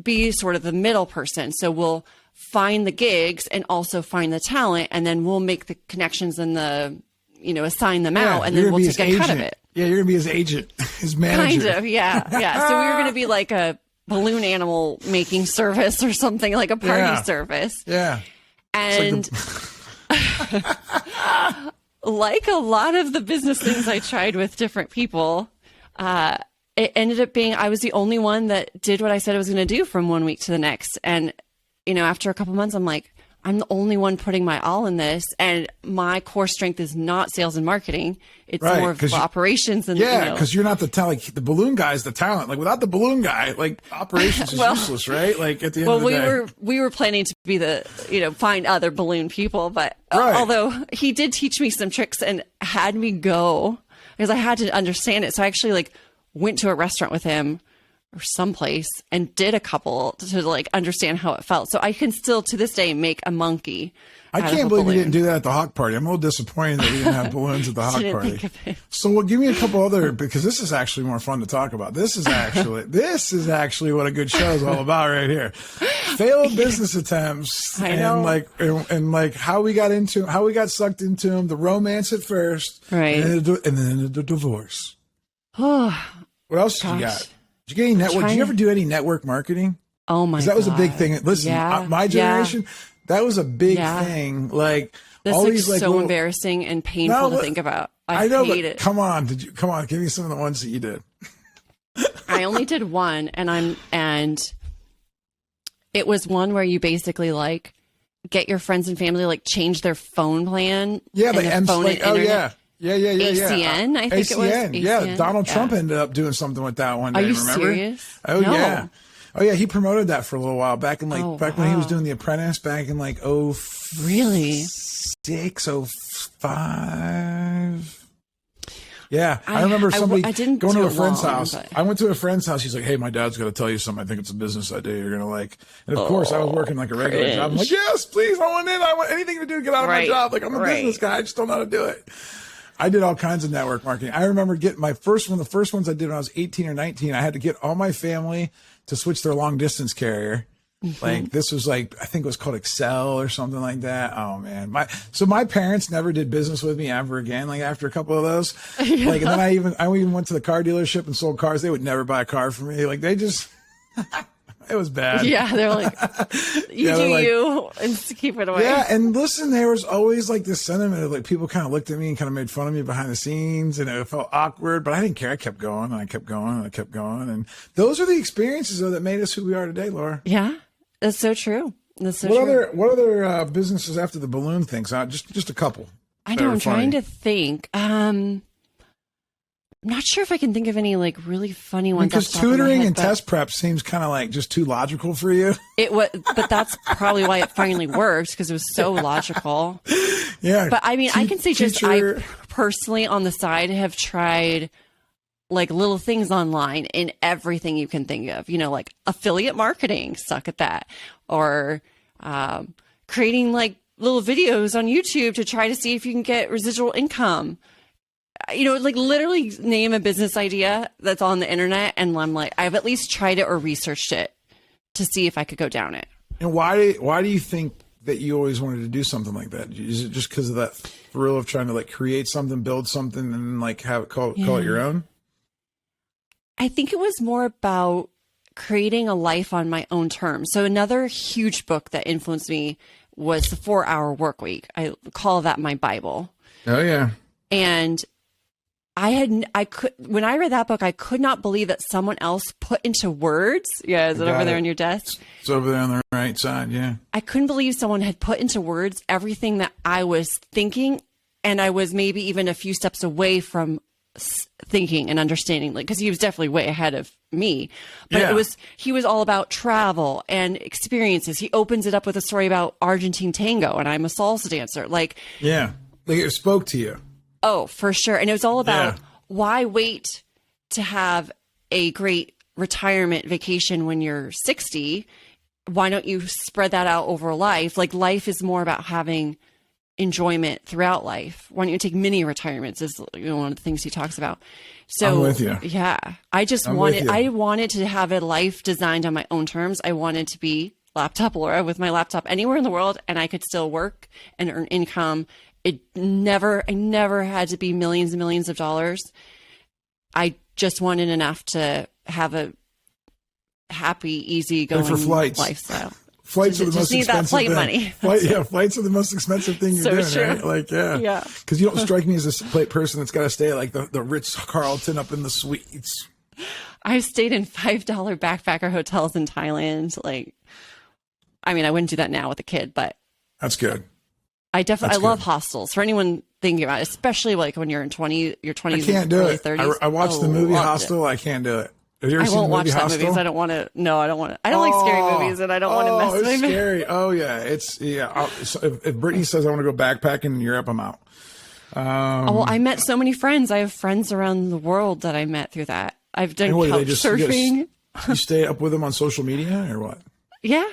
be sort of the middle person? So we'll find the gigs and also find the talent, and then we'll make the connections and the, you know, assign them out, and then we'll take a cut of it. Yeah, you're gonna be his agent, his manager. Kind of, yeah. So we were gonna be like a balloon animal making service or something, like a party service. Yeah. And like a lot of the business things I tried with different people, it ended up being I was the only one that did what I said I was going to do from one week to the next. And, you know, after a couple months, I'm like, I'm the only one putting my all in this. And my core strength is not sales and marketing. It's more of operations. And because you're not the talent. Like, the balloon guy is the talent. Like, without the balloon guy, like, operations is useless, right? Like, at the end of the day. we were planning to be the, you know, find other balloon people. But although he did teach me some tricks and had me go, because I had to understand it. So I actually like went to a restaurant with him or someplace and did a couple to like understand how it felt. So I can still to this day make a monkey. I can't believe you didn't do that at the Hawk Party. I'm a little disappointed that we didn't have balloons at the Hawk Party. So well, give me a couple other, because this is actually more fun to talk about. This is actually what a good show is all about right here. Failed business attempts and like how we got sucked into them, the romance at first, right, and then the divorce. What else did you got? Did you get any network? Did you ever do any network marketing? Oh my God. That was a big thing. Listen, my generation, that was a big thing. Like, this all is these like so embarrassing and painful to think about. I know, hate it. Come on, give me some of the ones that you did. I only did one, and it was one where you basically like get your friends and family like change their phone plan. Yeah, the phone and internet. Yeah. ACN, I think it was. ACN. Yeah, Donald Trump ended up doing something with that one day. Are you remember? serious? Oh, no. Yeah. Oh, yeah, he promoted that for a little while back in when he was doing The Apprentice back in like really? 06, 05. Yeah, I remember somebody going to a friend's house. I went to a friend's house. He's like, "Hey, my dad's got to tell you something. I think it's a business idea you're going to like." And of course, I was working like a regular job. I'm like, "Yes, please, I want in. I want anything to do to get out of my job. Like, I'm a business guy. I just don't know how to do it." I did all kinds of network marketing. I remember getting the first ones I did when I was 18 or 19, I had to get all my family to switch their long distance carrier. Mm-hmm. Like, this was like, I think it was called Excel or something like that. Oh man. My parents never did business with me ever again. Like, after a couple of those, like, and then I even went to the car dealership and sold cars. They would never buy a car from me. Like, they just, it was bad. Yeah, they're like, you and keep it away. Yeah, and listen, there was always like this sentiment of like people kind of looked at me and kind of made fun of me behind the scenes, and it felt awkward, but I didn't care. I kept going, and I kept going, and I kept going, and those are the experiences though that made us who we are today, Laura. Yeah, that's so true. That's so true. What other businesses after the balloon things? Just a couple. I know. I'm trying to think. I'm not sure if I can think of any like really funny ones. Because tutoring and test prep seems kind of like just too logical for you. It was, but that's probably why it finally worked, because it was so logical. Yeah. But I mean, I can say just I personally on the side have tried like little things online in everything you can think of. You know, like affiliate marketing, suck at that, or creating like little videos on YouTube to try to see if you can get residual income. You know, like literally name a business idea that's on the internet, and I'm like, I've at least tried it or researched it to see if I could go down it. And why do you think that you always wanted to do something like that? Is it just because of that thrill of trying to like create something, build something, and like have it call it your own? I think it was more about creating a life on my own terms. So another huge book that influenced me was The 4-Hour Workweek. I call that my Bible. Oh yeah. And when I read that book, I could not believe that someone else put into words. Yeah, is it over there on your desk? It's over there on the right side. Yeah. I couldn't believe someone had put into words everything that I was thinking, and I was maybe even a few steps away from thinking and understanding, like, because he was definitely way ahead of me. But he was all about travel and experiences. He opens it up with a story about Argentine tango, and I'm a salsa dancer. Like it spoke to you. Oh, for sure. And it was all about why wait to have a great retirement vacation when you're 60? Why don't you spread that out over life? Like, life is more about having enjoyment throughout life. Why don't you take mini retirements is one of the things he talks about. So I'm with you. Yeah. I wanted to have a life designed on my own terms. I wanted to be laptop Laura with my laptop anywhere in the world, and I could still work and earn income. I never had to be millions and millions of dollars. I just wanted enough to have a happy, easy going lifestyle. Flights are the most expensive that flight thing. Money. Flights are the most expensive thing you're doing, true. Right? Like, yeah. Because you don't strike me as a person that's got to stay at like the Ritz-Carlton up in the suites. I stayed in $5 backpacker hotels in Thailand. Like, I mean, I wouldn't do that now with a kid, but that's good. I love hostels. For anyone thinking about it, especially like when you're in your 20s, I can't do early it. 30s. I watched the movie Hostel. I can't do it. Have you ever seen the movie Hostel? I won't watch that movie. I don't want to. No, I don't want to. I don't like scary movies, and I don't want to mess with them. It's scary. Oh yeah, So if Brittany says I want to go backpacking in Europe, I'm out. Well, I met so many friends. I have friends around the world that I met through that. I've done couch surfing. You stay up with them on social media or what? Yeah.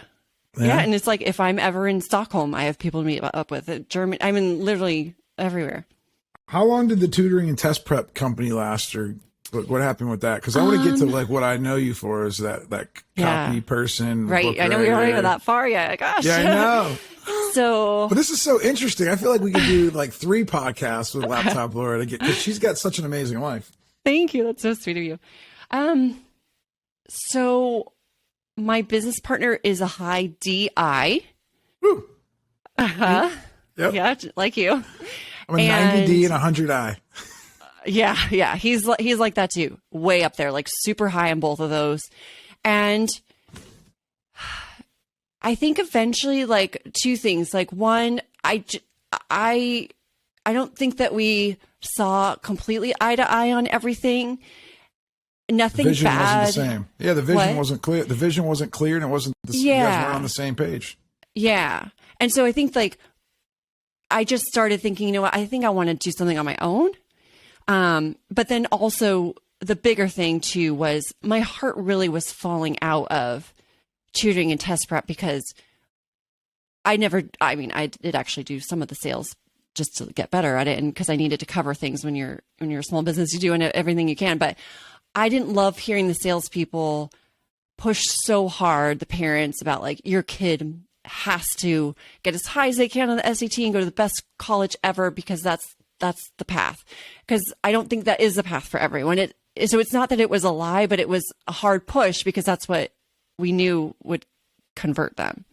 And it's like if I'm ever in Stockholm, I have people to meet up with. Germany, I'm in literally everywhere. How long did the tutoring and test prep company last, or what happened with that? Because I want to get to like what I know you for is that copy person, right? I know we don't go that far yet. Gosh, yeah, I know. But this is so interesting. I feel like we could do like 3 podcasts with Laptop Laura because she's got such an amazing life. Thank you. That's so sweet of you. So my business partner is a high DI. Woo. Uh-huh. Yep. Yeah, like you. I'm a 90D and 100I. Yeah. He's like that too. Way up there, like super high on both of those. And I think eventually, like, 2 things. Like, one, I don't think that we saw completely eye to eye on everything. Nothing the vision bad. Wasn't the same. Yeah, the vision wasn't clear. The vision wasn't clear, and it wasn't. You guys weren't on the same page. Yeah, and so I think like I just started thinking, you know what? I think I want to do something on my own. But then also the bigger thing too was my heart really was falling out of tutoring and test prep because I did actually do some of the sales just to get better at it, and because I needed to cover things when you're a small business, you do everything you can, but I didn't love hearing the salespeople push so hard, the parents, about like, your kid has to get as high as they can on the SAT and go to the best college ever because that's the path. Because I don't think that is the path for everyone. So it's not that it was a lie, but it was a hard push because that's what we knew would convert them.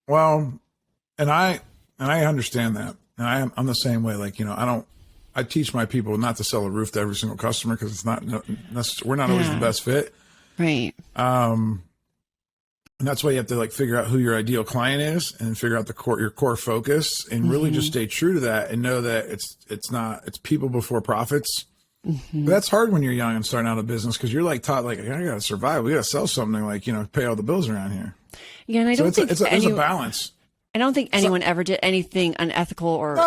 Well, and I understand that, and I'm the same way. Like, I teach my people not to sell a roof to every single customer because it's not we're not always the best fit. Right. And that's why you have to like figure out who your ideal client is and figure out your core focus and really just stay true to that and know that it's people before profits. Mm-hmm. But that's hard when you're young and starting out a business because you're like taught like, I gotta survive. We gotta sell something, like, pay all the bills around here. Yeah, and I don't think there's a balance. I don't think anyone ever did anything unethical or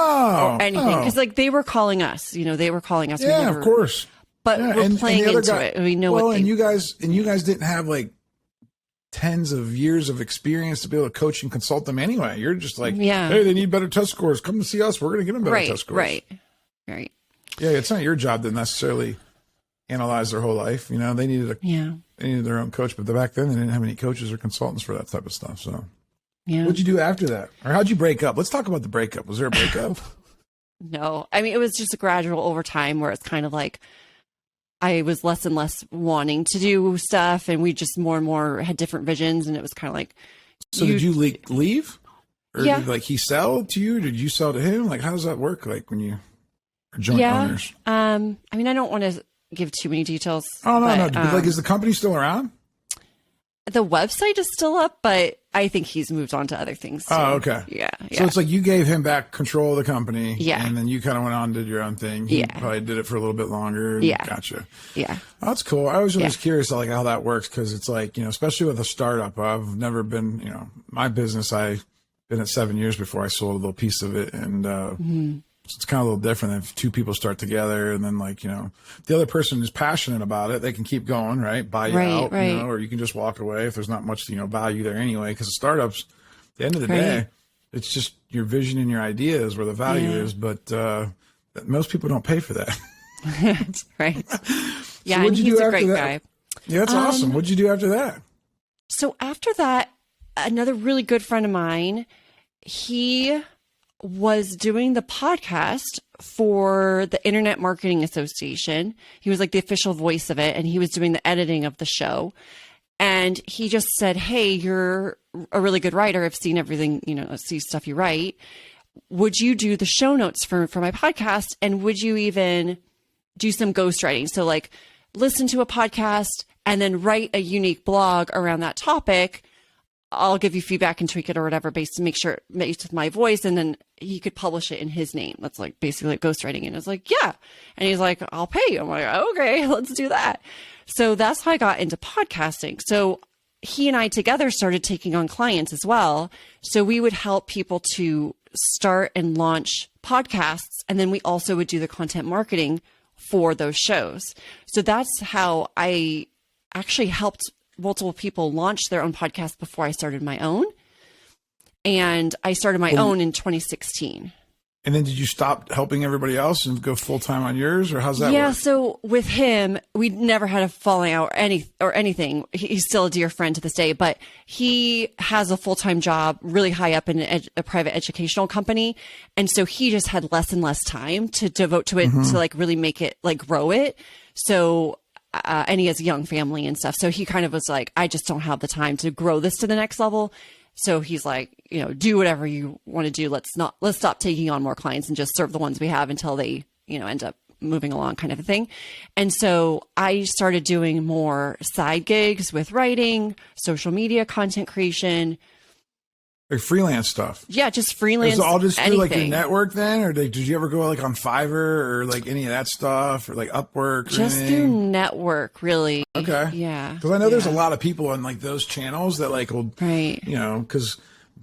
anything because like they were calling us, they were calling us. Yeah, of course. But we're playing into it. We know what. And you guys didn't have like tens of years of experience to be able to coach and consult them anyway. You're just like, hey, they need better test scores. Come to see us. We're going to give them better test scores. Right. Yeah, it's not your job to necessarily analyze their whole life. They needed their own coach, but back then they didn't have any coaches or consultants for that type of stuff. So Yeah. What'd you do after that? Or how'd you break up? Let's talk about the breakup. Was there a breakup? No, I mean, it was just a gradual over time where it's kind of like I was less and less wanting to do stuff, and we just more and more had different visions, and it was kind of like. So did you leave? Or Yeah. did he sell to you? Did you sell to him? Like, how does that work? Like when you are joint owners? I mean, I don't want to give too many details. Oh, no, but, no. Like, is the company still around? The website is still up, but I think he's moved on to other things too. Oh, okay. Yeah. So it's like you gave him back control of the company. Yeah. And then you kind of went on and did your own thing. He probably did it for a little bit longer. Yeah. Gotcha. Yeah. Oh, that's cool. I was always curious like how that works, because it's like, especially with a startup, I've never been, my business, I've been at 7 years before I sold a little piece of it. And so it's kind of a little different if two people start together, and then like, the other person is passionate about it, they can keep going, right? Buy you out, or you can just walk away if there's not much, value there anyway. Because the startups, at the end of the day, it's just your vision and your ideas where the value is. But most people don't pay for that. Right. Yeah. So And he's a great guy. Yeah, that's awesome. What'd you do after that? So after that, another really good friend of mine, he was doing the podcast for the Internet Marketing Association. He was like the official voice of it, and he was doing the editing of the show. And he just said, "Hey, you're a really good writer. I've seen everything, I see stuff you write. Would you do the show notes for my podcast? And would you even do some ghostwriting? So like listen to a podcast and then write a unique blog around that topic. I'll give you feedback and tweak it or whatever based to make sure it makes with my voice." And then he could publish it in his name. That's like basically like ghostwriting. And I was like, yeah. And he's like, "I'll pay you." I'm like, okay, let's do that. So that's how I got into podcasting. So he and I together started taking on clients as well. So we would help people to start and launch podcasts. And then we also would do the content marketing for those shows. So that's how I actually helped multiple people launch their own podcast before I started my own. And I started my own in 2016. And then did you stop helping everybody else and go full time on yours, or how's that Yeah. work? So with him, we never had a falling out or anything. He's still a dear friend to this day, but he has a full-time job really high up in a private educational company. And so he just had less and less time to devote to it, to like really make it, like grow it. So, and he has a young family and stuff. So he kind of was like, I just don't have the time to grow this to the next level. So he's like, do whatever you want to do. Let's stop taking on more clients and just serve the ones we have until they, end up moving along, kind of a thing. And so I started doing more side gigs with writing, social media, content creation. Like freelance stuff. Yeah, just freelance. Is it all just through like your anything. network then, or did you ever go like on Fiverr or like any of that stuff, or like Upwork? Or Just anything? through network, really. Okay. Yeah. Because I know there's a lot of people on like those channels that like will, Right. because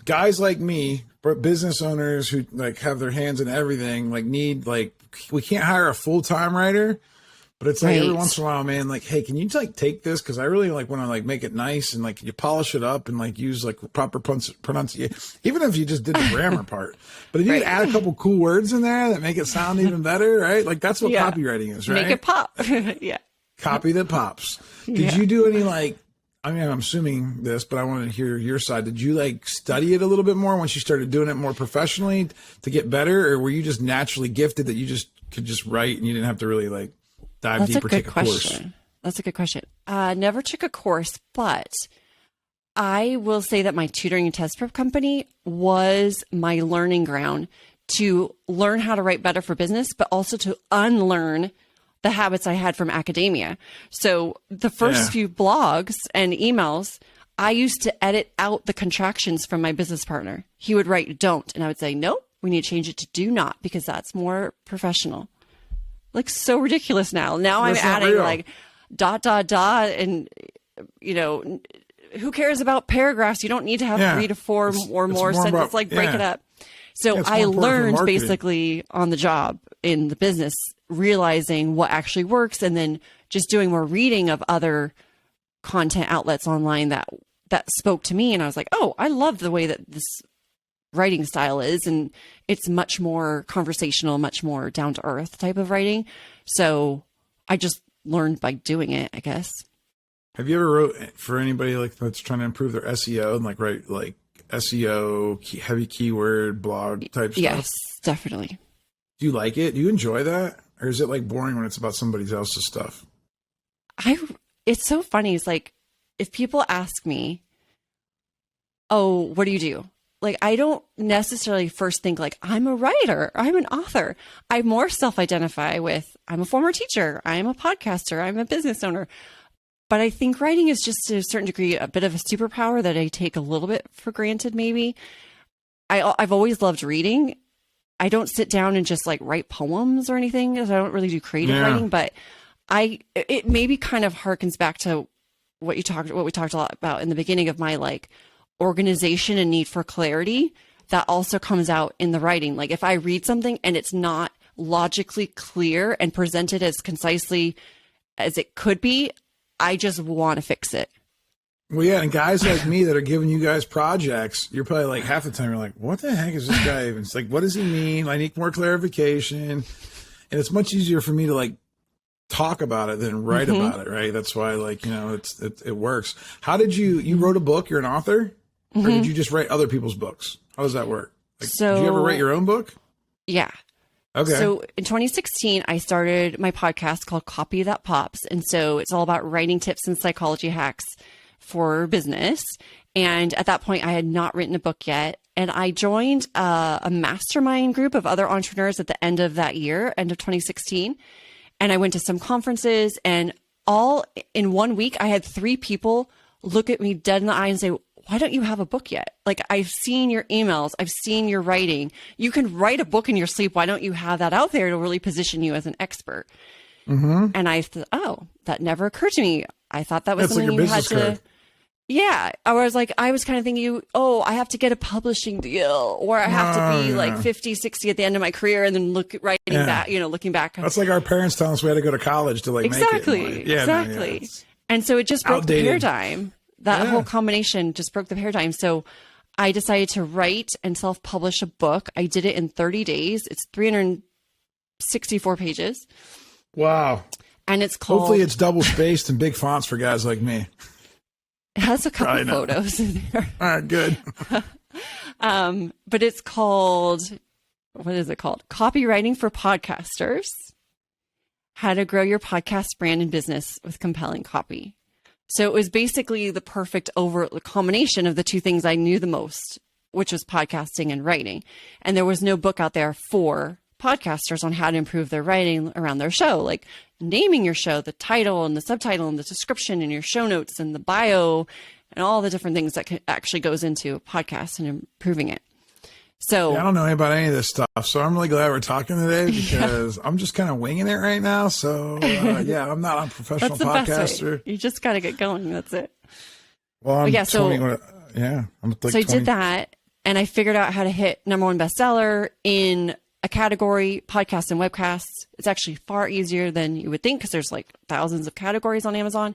guys like me, business owners who like have their hands in everything, like need like we can't hire a full-time writer, but it's like every Right. once in a while, man, like, hey, can you like take this? Because I really like want to like make it nice and like you polish it up and like use like proper pronunciation, even if you just did the grammar part. But if you could add a couple cool words in there that make it sound even better, right? Like that's what copywriting is, right? Make it pop. Yeah. Copy that pops. Did you do any like, I mean, I'm assuming this, but I wanted to hear your side. Did you like study it a little bit more once you started doing it more professionally to get better? Or were you just naturally gifted that you just could just write and you didn't have to really like dive That's deep or a good take a course? question. That's a good question. Never took a course, but I will say that my tutoring and test prep company was my learning ground to learn how to write better for business, but also to unlearn the habits I had from academia. So the first few blogs and emails, I used to edit out the contractions from my business partner. He would write "don't," and I would say, "Nope, we need to change it to do not because that's more professional." Like so ridiculous now. Now I'm adding like ... and who cares about paragraphs? You don't need to have 3 to 4 or more sentences. about, like break it up. So I learned basically on the job in the business, realizing what actually works, and then just doing more reading of other content outlets online that spoke to me. And I was like, oh, I love the way that this writing style is. And it's much more conversational, much more down to earth type of writing. So I just learned by doing it, I guess. Have you ever wrote for anybody like that's trying to improve their SEO and like write like SEO, heavy keyword, blog type stuff? Yes, definitely. Do you like it? Do you enjoy that? Or is it like boring when it's about somebody else's stuff? It's so funny. It's like, if people ask me, oh, what do you do? Like, I don't necessarily first think like, I'm a writer, I'm an author. I more self-identify with, I'm a former teacher, I'm a podcaster, I'm a business owner. But I think writing is just to a certain degree a bit of a superpower that I take a little bit for granted, maybe. I've always loved reading. I don't sit down and just like write poems or anything, because I don't really do creative writing, but it maybe kind of harkens back to what we talked a lot about in the beginning of my like organization and need for clarity. That also comes out in the writing. Like if I read something and it's not logically clear and presented as concisely as it could be, I just want to fix it. Well, yeah, and guys like me that are giving you guys projects, you're probably like half the time you're like, what the heck is this guy even? It's like, what does he mean? I need more clarification. And it's much easier for me to like talk about it than write about it, right? That's why, like, you know, it works. How did you wrote a book? You're an author, or did you just write other people's books? How does that work? Like, did you ever write your own book? Yeah. Okay. So in 2016, I started my podcast called Copy That Pops. And so it's all about writing tips and psychology hacks for business. And at that point, I had not written a book yet. And I joined a mastermind group of other entrepreneurs at the end of that year, end of 2016. And I went to some conferences, and all in 1 week, I had 3 people look at me dead in the eye and say, why don't you have a book yet? Like, I've seen your emails. I've seen your writing. You can write a book in your sleep. Why don't you have that out there to really position you as an expert? And I thought, oh, that never occurred to me. I thought that was That's something like a you had business to. card. Yeah. I was kind of thinking, I have to get a publishing deal, or I have to be like 50, 60 at the end of my career, and then looking back. That's like our parents telling us we had to go to college to like exactly, make it. Yeah, exactly. No, and so it just broke outdated. the paradigm. That whole combination just broke the paradigm. So I decided to write and self-publish a book. I did it in 30 days. It's 364 pages. Wow. And it's called... Hopefully it's double spaced and big fonts for guys like me. It has a couple photos in there. All right, good. But it's called... What is it called? Copywriting for Podcasters. How to grow your podcast brand and business with compelling copy. So it was basically the perfect combination of the two things I knew the most, which was podcasting and writing. And there was no book out there for podcasters on how to improve their writing around their show, like naming your show, the title and the subtitle and the description and your show notes and the bio and all the different things that actually goes into a podcast and improving it. So I don't know about any of this stuff, so I'm really glad we're talking today, because I'm just kind of winging it right now. So I'm not a professional podcaster. You just got to get going. That's it. Well, I'm 20. So I'm like I 20. did that, and I figured out how to hit #1 bestseller in a category, podcasts and webcasts. It's actually far easier than you would think, because there's like thousands of categories on Amazon.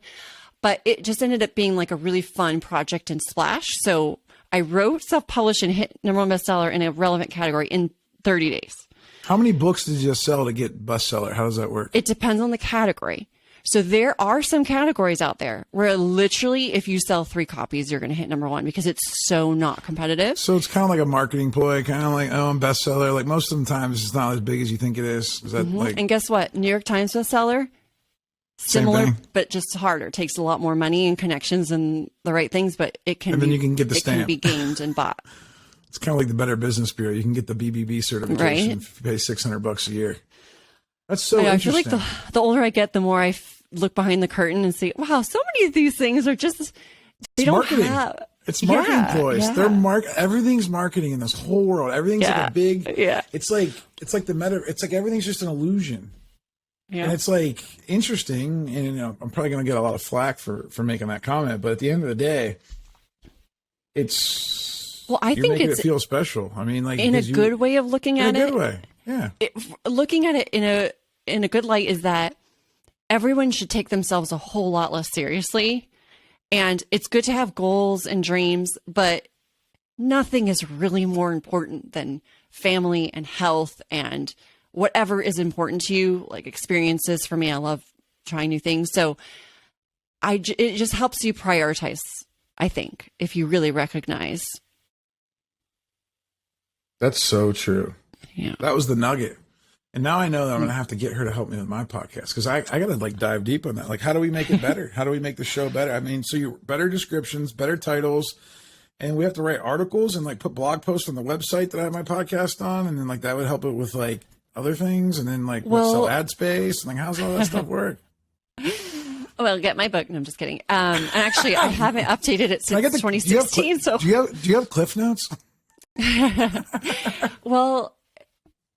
But it just ended up being like a really fun project and splash. So I wrote, self-published, and hit #1 bestseller in a relevant category in 30 days. How many books did you sell to get bestseller? How does that work? It depends on the category. So there are some categories out there where literally if you sell 3 copies, you're going to hit #1, because it's so not competitive. So it's kind of like a marketing ploy, kind of like, I'm bestseller. Like most of the times it's not as big as you think it is. Is that like... And guess what? New York Times bestseller, similar, but just harder. It takes a lot more money and connections and the right things, but it can. And then you can get the stamp. It can be gamed and bought. It's kind of like the Better Business Bureau. You can get the BBB certification if you pay $600 a year. That's so interesting. I feel like the older I get, the more I look behind the curtain and see, wow, so many of these things are just, they don't marketing. have. It's marketing ploys. Yeah. They're everything's marketing in this whole world. Everything's like a big. Yeah. It's like the meta. It's like everything's just an illusion. Yeah. And it's like interesting, and I'm probably going to get a lot of flack for making that comment, but at the end of the day, it's I think it feel special. I mean, like in a good way of looking at it. In a good way, yeah. Looking at it in a good light is that everyone should take themselves a whole lot less seriously, and it's good to have goals and dreams, but nothing is really more important than family and health and whatever is important to you, like experiences. For me, I love trying new things. So it just helps you prioritize, I think, if you really recognize That's so true. Yeah. That was the nugget. And now I know that I'm going to have to get her to help me with my podcast, because I got to like dive deep on that. Like, how do we make it better? How do we make the show better? I mean, so you better descriptions, better titles, and we have to write articles and like put blog posts on the website that I have my podcast on. And then like that would help it with like other things. And then like sell ad space. And like, how's all that stuff work? Well, get my book. No, I'm just kidding. And actually, I haven't updated it since 2016. Do you have Cliff Notes? Well,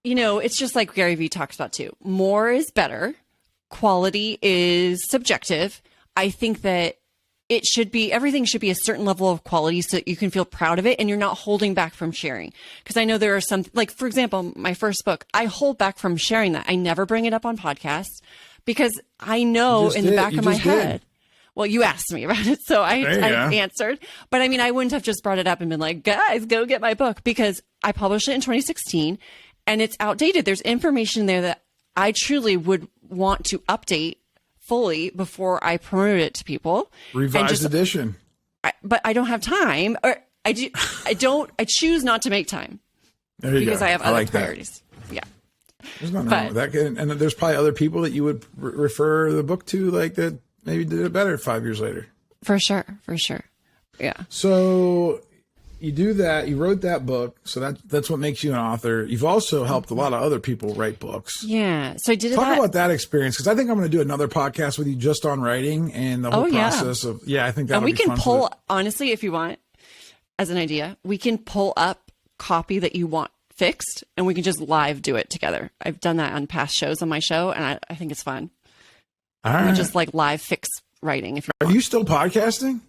you know, it's just like Gary Vee talks about too. More is better. Quality is subjective. I think that everything should be a certain level of quality so that you can feel proud of it and you're not holding back from sharing. Because I know there are some, like, for example, my first book, I hold back from sharing that. I never bring it up on podcasts because I know in the back of my head. Well, you asked me about it, so I answered. But I mean, I wouldn't have just brought it up and been like, guys, go get my book, because I published it in 2016 and it's outdated. There's information there that I truly would want to update fully before I promote it to people. Revised edition. But I don't have time, or I choose not to make time because I have other priorities. That. Yeah. There's nothing wrong with that. And there's probably other people that you would refer the book to, like, that maybe did it better 5 years later. For sure. Yeah. So you do that. You wrote that book. So that's what makes you an author. You've also helped a lot of other people write books. Yeah. So I did Talk about that experience, because I think I'm going to do another podcast with you just on writing and the whole process of, I think that'll be fun. And we can pull, honestly, if you want, as an idea, we can pull up copy that you want fixed and we can just live do it together. I've done that on past shows on my show and I think it's fun. All right. Just like live fix writing. If Are you still podcasting?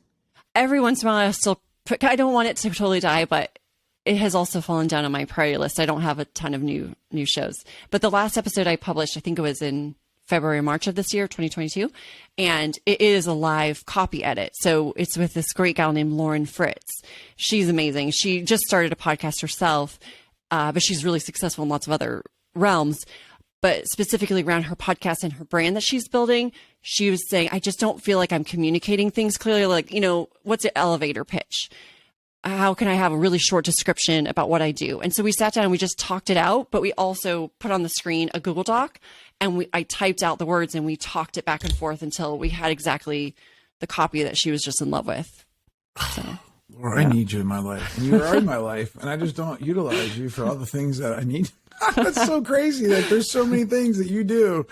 Every once in a while I don't want it to totally die, but it has also fallen down on my priority list. I don't have a ton of new shows. But the last episode I published, I think it was in February or March of this year, 2022. And it is a live copy edit. So it's with this great gal named Lauren Fritz. She's amazing. She just started a podcast herself, but she's really successful in lots of other realms. But specifically around her podcast and her brand that she's building, she was saying, I just don't feel like I'm communicating things clearly. Like, what's an elevator pitch? How can I have a really short description about what I do? And so we sat down and we just talked it out, but we also put on the screen a Google Doc and I typed out the words and we talked it back and forth until we had exactly the copy that she was just in love with. So, Laura, I need you in my life. And you are in my life, and I just don't utilize you for all the things that I need. That's so crazy that there's so many things that you do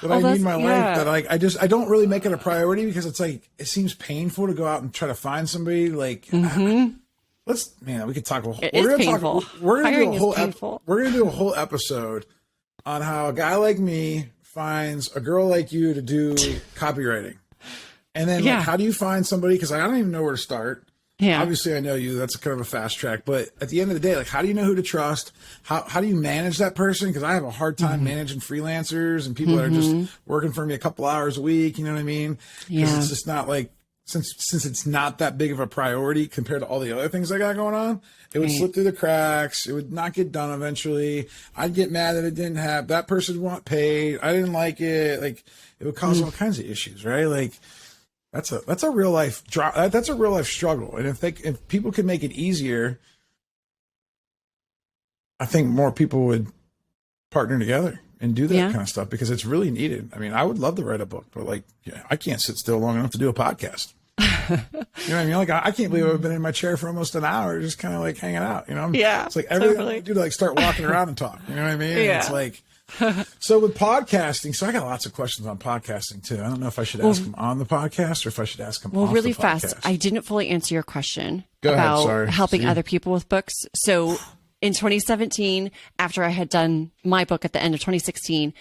that I need in my life that I don't really make it a priority, because it's like, it seems painful to go out and try to find somebody. Like, we could talk. We're gonna do a whole episode on how a guy like me finds a girl like you to do copywriting, and then like, how do you find somebody? Because I don't even know where to start. Yeah. Obviously, I know you. That's kind of a fast track. But at the end of the day, like, how do you know who to trust? How do you manage that person? Because I have a hard time managing freelancers and people that are just working for me a couple hours a week. You know what I mean? Because it's just not like, since it's not that big of a priority compared to all the other things I got going on, it would slip through the cracks. It would not get done eventually. I'd get mad that it didn't have, that person want paid. I didn't like it. Like, it would cause all kinds of issues, right? Like, that's a real life struggle. And if people could make it easier, I think more people would partner together and do that kind of stuff, because it's really needed. I mean, I would love to write a book, but like, I can't sit still long enough to do a podcast. You know what I mean? Like, I can't believe I've been in my chair for almost an hour, just kind of like hanging out, it's like everything I do to like start walking around and talk, you know what I mean? It's like, so with podcasting, so I got lots of questions on podcasting too. I don't know if I should ask them on the podcast or if I should ask them off really the podcast. Fast. I didn't fully answer your question about helping other people with books. So in 2017, after I had done my book at the end of 2016,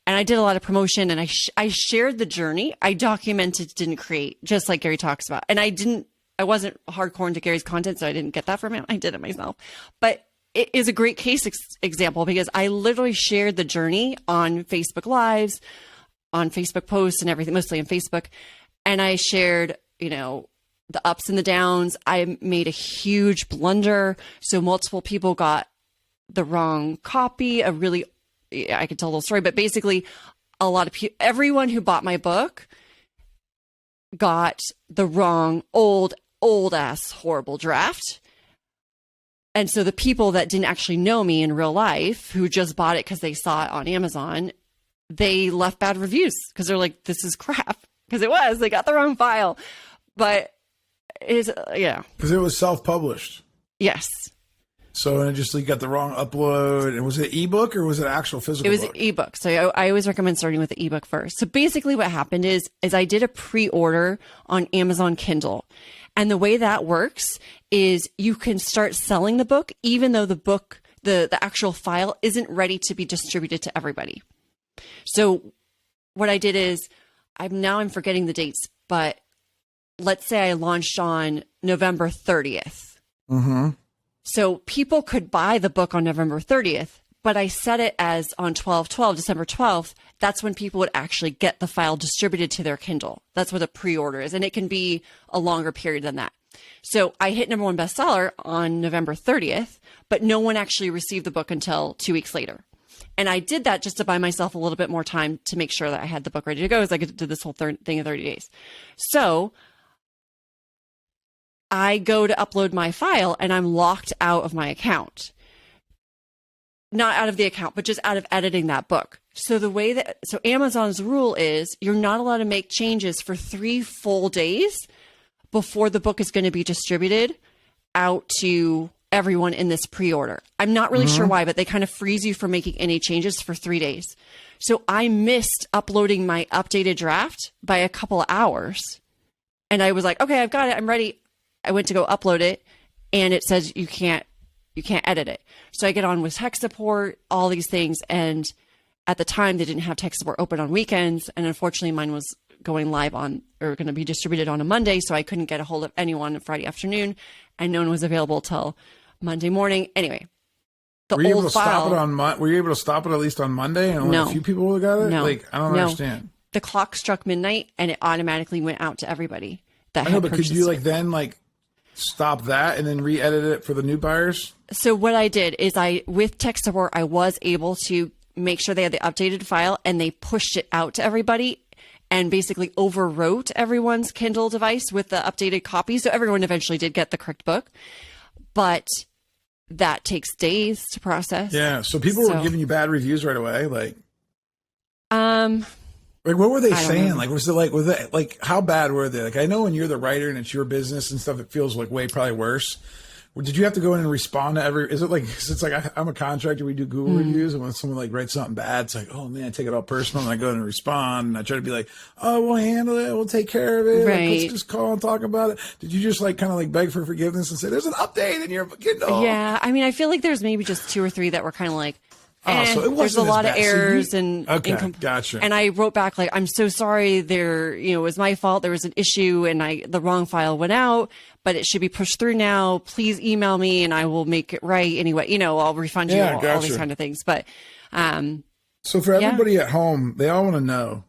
and I did a lot of promotion, and I shared the journey. I documented, didn't create, just like Gary talks about. And I wasn't hardcore into Gary's content, so I didn't get that from him. I did it myself. But it is a great case example, because I literally shared the journey on Facebook Lives, on Facebook posts and everything, mostly on Facebook. And I shared, the ups and the downs. I made a huge blunder. So multiple people got the wrong copy. I could tell the whole story, but basically a lot of people, everyone who bought my book got the wrong old ass horrible draft. And so the people that didn't actually know me in real life, who just bought it because they saw it on Amazon, they left bad reviews because they're like, this is crap. Because they got the wrong file. But yeah. Because it was self-published. Yes. So it just got the wrong upload. And was it ebook or was it actual physical book? It was ebook. So I always recommend starting with the ebook first. So basically what happened is I did a pre-order on Amazon Kindle. And the way that works is you can start selling the book, even though the book, the actual file isn't ready to be distributed to everybody. So what I did is I'm forgetting the dates, but let's say I launched on November 30th. Mm-hmm. So people could buy the book on November 30th, but I set it as on December 12th. That's when people would actually get the file distributed to their Kindle. That's what a pre-order is. And it can be a longer period than that. So I hit #1 bestseller on November 30th, but no one actually received the book until 2 weeks later. And I did that just to buy myself a little bit more time to make sure that I had the book ready to go as I did this whole thing in 30 days. So I go to upload my file and I'm locked out of my account. Not out of the account, but just out of editing that book. So Amazon's rule is you're not allowed to make changes for 3 full days before the book is going to be distributed out to everyone in this pre-order. I'm not really sure why, but they kind of freeze you from making any changes for 3 days. So I missed uploading my updated draft by a couple of hours. And I was like, okay, I've got it. I'm ready. I went to go upload it and it says you can't edit it. So I get on with tech support, all these things. And at the time they didn't have tech support open on weekends. And unfortunately mine was going live going to be distributed on a Monday. So I couldn't get a hold of anyone Friday afternoon and no one was available till Monday morning. Anyway, were you able to stop it at least on Monday? And only a few people got it? No. I don't understand. The clock struck midnight and it automatically went out to everybody. I know, but could you then stop that and then re-edit it for the new buyers? So what I did is with tech support, I was able to make sure they had the updated file and they pushed it out to everybody and basically overwrote everyone's Kindle device with the updated copy. So everyone eventually did get the correct book, but that takes days to process. Yeah. So people were giving you bad reviews right away. What were they saying? Was it how bad were they? I know when you're the writer and it's your business and stuff, it feels way probably worse. Did you have to go in and respond to is it I'm a contractor, we do Google reviews, and when someone writes something bad, it's oh man, I take it all personal and I go in and respond and I try to be oh, we'll handle it, we'll take care of it. Right. Let's just call and talk about it. Did you just beg for forgiveness and say, there's an update in your Kindle? Yeah. I mean, I feel like there's maybe just 2 or 3 that were kind of so it wasn't there's a lot of bad. errors Gotcha. And I wrote back I'm so sorry. It was my fault. There was an issue and the wrong file went out, but it should be pushed through now. Please email me and I will make it right anyway. I'll refund you all these kind of things. But so for everybody at home, they all want to know.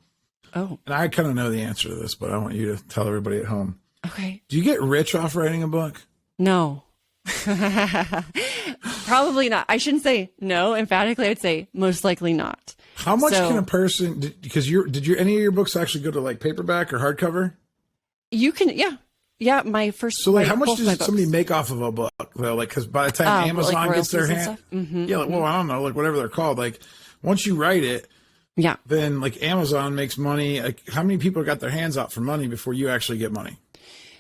Oh, and I kind of know the answer to this, but I want you to tell everybody at home. Okay. Do you get rich off writing a book? No. Probably not. I shouldn't say no. Emphatically, I'd say most likely not. How much can a person? Because did any of your books actually go to paperback or hardcover? You can, yeah. My first. So how much does somebody make off of a book though? Because by the time Amazon gets their hand, mm-hmm, I don't know, whatever they're called. Once you write it, then Amazon makes money. How many people got their hands out for money before you actually get money?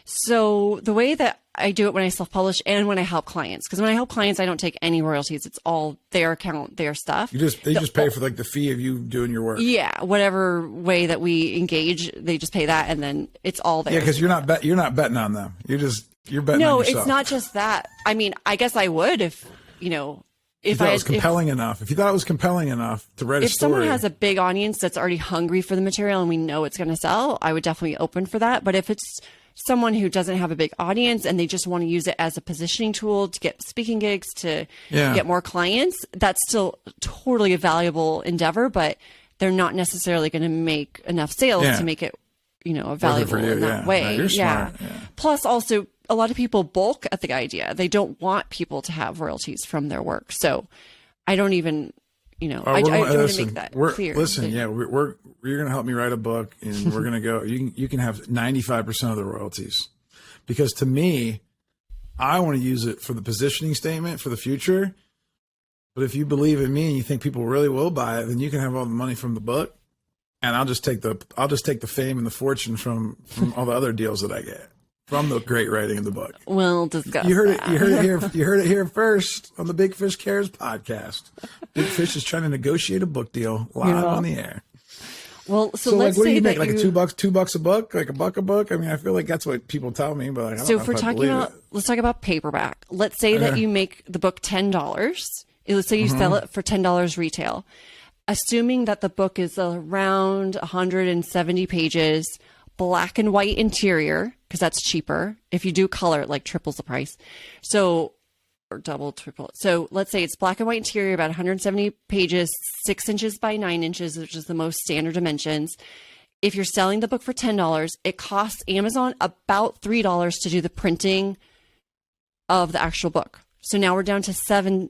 So the way that I do it when I self-publish and when I help clients, because when I help clients, I don't take any royalties. It's all their account, their stuff. They just pay for the fee of you doing your work. Yeah, whatever way that we engage, they just pay that, and then it's all theirs. Yeah, because you're not betting on them. You're betting on yourself. No, it's not just that. I mean, I guess I would if it was compelling enough. If you thought it was compelling enough to write a story. If someone has a big audience that's already hungry for the material and we know it's going to sell, I would definitely open for that. But if it's someone who doesn't have a big audience and they just want to use it as a positioning tool to get speaking gigs, to get more clients, that's still totally a valuable endeavor, but they're not necessarily going to make enough sales to make it, valuable in that way. No, you're smart. Yeah. Plus also a lot of people balk at the idea. They don't want people to have royalties from their work. So I don't even, I don't want to make that clear. Listen, you're going to help me write a book and we're going to go, you can have 95% of the royalties, because to me, I want to use it for the positioning statement for the future. But if you believe in me and you think people really will buy it, then you can have all the money from the book, and I'll just take the fame and the fortune from all the other deals that I get from the great writing of the book. We'll discuss. You heard it here first on the Big Fish Cares podcast. Big Fish is trying to negotiate a book deal live on the air. Well, so like, let's what do say you make? that Like $2 a book, like $1 a book? I mean, I feel like that's what people tell me, but like, I don't so know if we're I talking about, it. let's talk about paperback. Let's say that you make the book $10. Let's say you sell it for $10 retail. Assuming that the book is around 170 pages, black and white interior, because that's cheaper. If you do color, it like triples the price. So, or double, triple. So let's say it's black and white interior, about 170 pages, 6 inches by 9 inches, which is the most standard dimensions. If you're selling the book for $10, it costs Amazon about $3 to do the printing of the actual book. So now we're down to $7.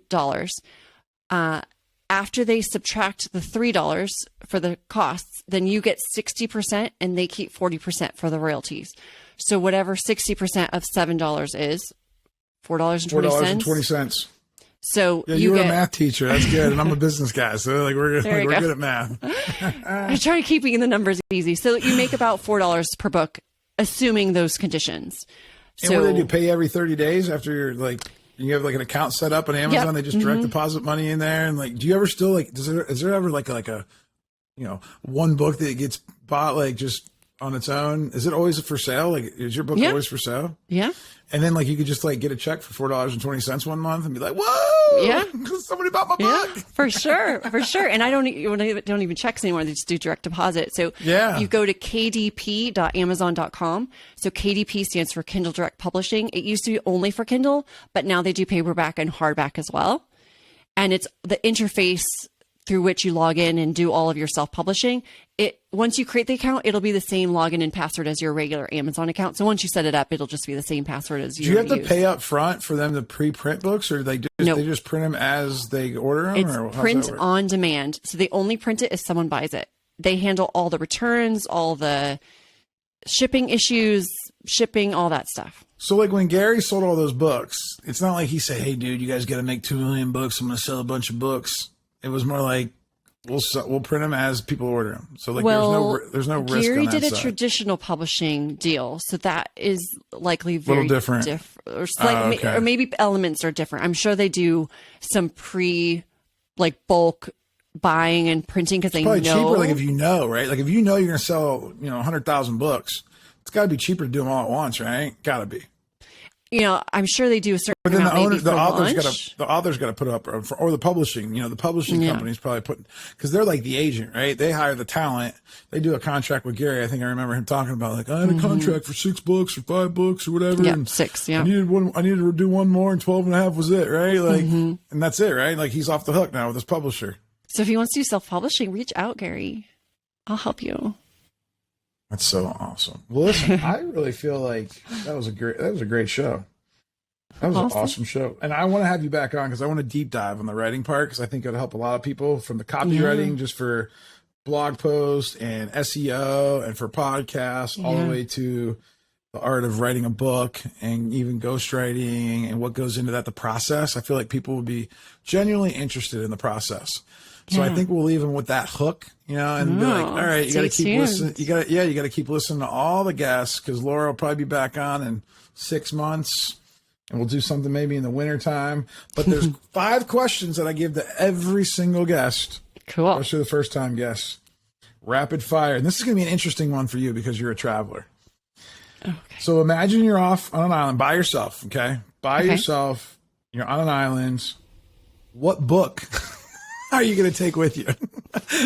After they subtract the $3 for the costs, then you get 60% and they keep 40% for the royalties. So whatever 60% of $7 is, $4.20. $4.20. So yeah, you were a math teacher. That's good. And I'm a business guy. So like we're good at math. I try keeping the numbers easy. So you make about $4 per book, assuming those conditions. And what do they do? Pay every 30 days after you're like, you have like an account set up on Amazon. Yep. They just direct deposit money in there. And like, do you ever still like, is there ever like a, one book that gets bought like just on its own? Is it always for sale? Like, is your book always for sale? Yeah. And then like you could just like get a check for $4.20 one month and be like, whoa, yeah, somebody bought my book. For sure. And I don't even checks anymore. They just do direct deposit. So you go to kdp.amazon.com. So KDP stands for Kindle Direct Publishing. It used to be only for Kindle, but now they do paperback and hardback as well. And it's the interface through which you log in and do all of your self-publishing. Once you create the account, it'll be the same login and password as your regular Amazon account. So once you set it up, it'll just be the same password as you. Do you have to pay up front for them to pre-print books, or they just print them as they order them? It's print on demand. So they only print it if someone buys it. They handle all the returns, all the shipping issues, all that stuff. So like when Gary sold all those books, it's not like he said, "Hey, dude, you guys got to make 2 million books. I'm going to sell a bunch of books." It was more like, we'll print them as people order them. So like there's no risk. Gary on that did a side. Traditional publishing deal, so that is likely very different, or slightly, or maybe elements are different. I'm sure they do some bulk buying and printing because they know. Probably cheaper, like if you know, right? Like if you know you're going to sell 100,000 books, it's got to be cheaper to do them all at once, right? Got to be. I'm sure they do a certain. But then amount the author's got to put up, or the publishing. The publishing company's probably putting, because they're like the agent, right? They hire the talent. They do a contract with Gary. I think I remember him talking about like, I had a contract for 6 books or 5 books or whatever. Yeah, and 6. Yeah, I needed to do one more, and 12 and a half was it, right? Like, and that's it, right? Like he's off the hook now with his publisher. So if he wants to do self-publishing, reach out, Gary. I'll help you. That's so awesome. Well, listen, I really feel like that was a great show. That was an awesome show. And I want to have you back on because I want to deep dive on the writing part, because I think it'll help a lot of people, from the copywriting just for blog posts and SEO and for podcasts, all the way to the art of writing a book and even ghostwriting and what goes into that, the process. I feel like people would be genuinely interested in the process. So I think we'll leave them with that hook, and be like, all right, you got to keep listening. You got to keep listening to all the guests, because Laura will probably be back on in 6 months. And we'll do something maybe in the wintertime. But there's 5 questions that I give to every single guest. Cool. Especially the first time guests. Rapid fire. And this is going to be an interesting one for you because you're a traveler. Okay. So imagine you're off on an island by yourself, okay? By yourself. You're on an island. What book are you going to take with you?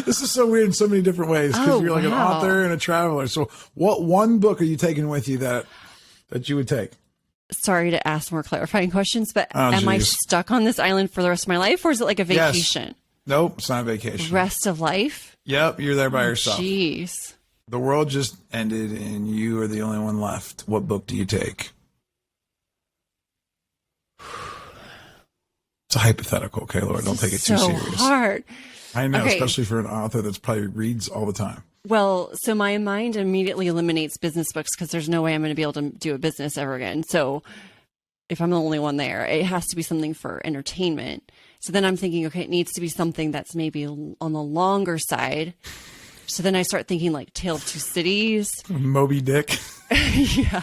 This is so weird in so many different ways, because you're like an author and a traveler. So what one book are you taking with you that you would take? Sorry to ask more clarifying questions, but am I stuck on this island for the rest of my life, or is it like a vacation? Yes. Nope, it's not a vacation. Rest of life? Yep, you're there by yourself. Jeez. The world just ended and you are the only one left. What book do you take? It's a hypothetical, okay, Laura? Don't take it too serious. So hard. I know, especially for an author that's probably reads all the time. Well, so my mind immediately eliminates business books, because there's no way I'm going to be able to do a business ever again. So if I'm the only one there. It has to be something for entertainment. So then I'm thinking, okay, it needs to be something that's maybe on the longer side. So then I start thinking like Tale of Two Cities. Moby Dick. Yeah.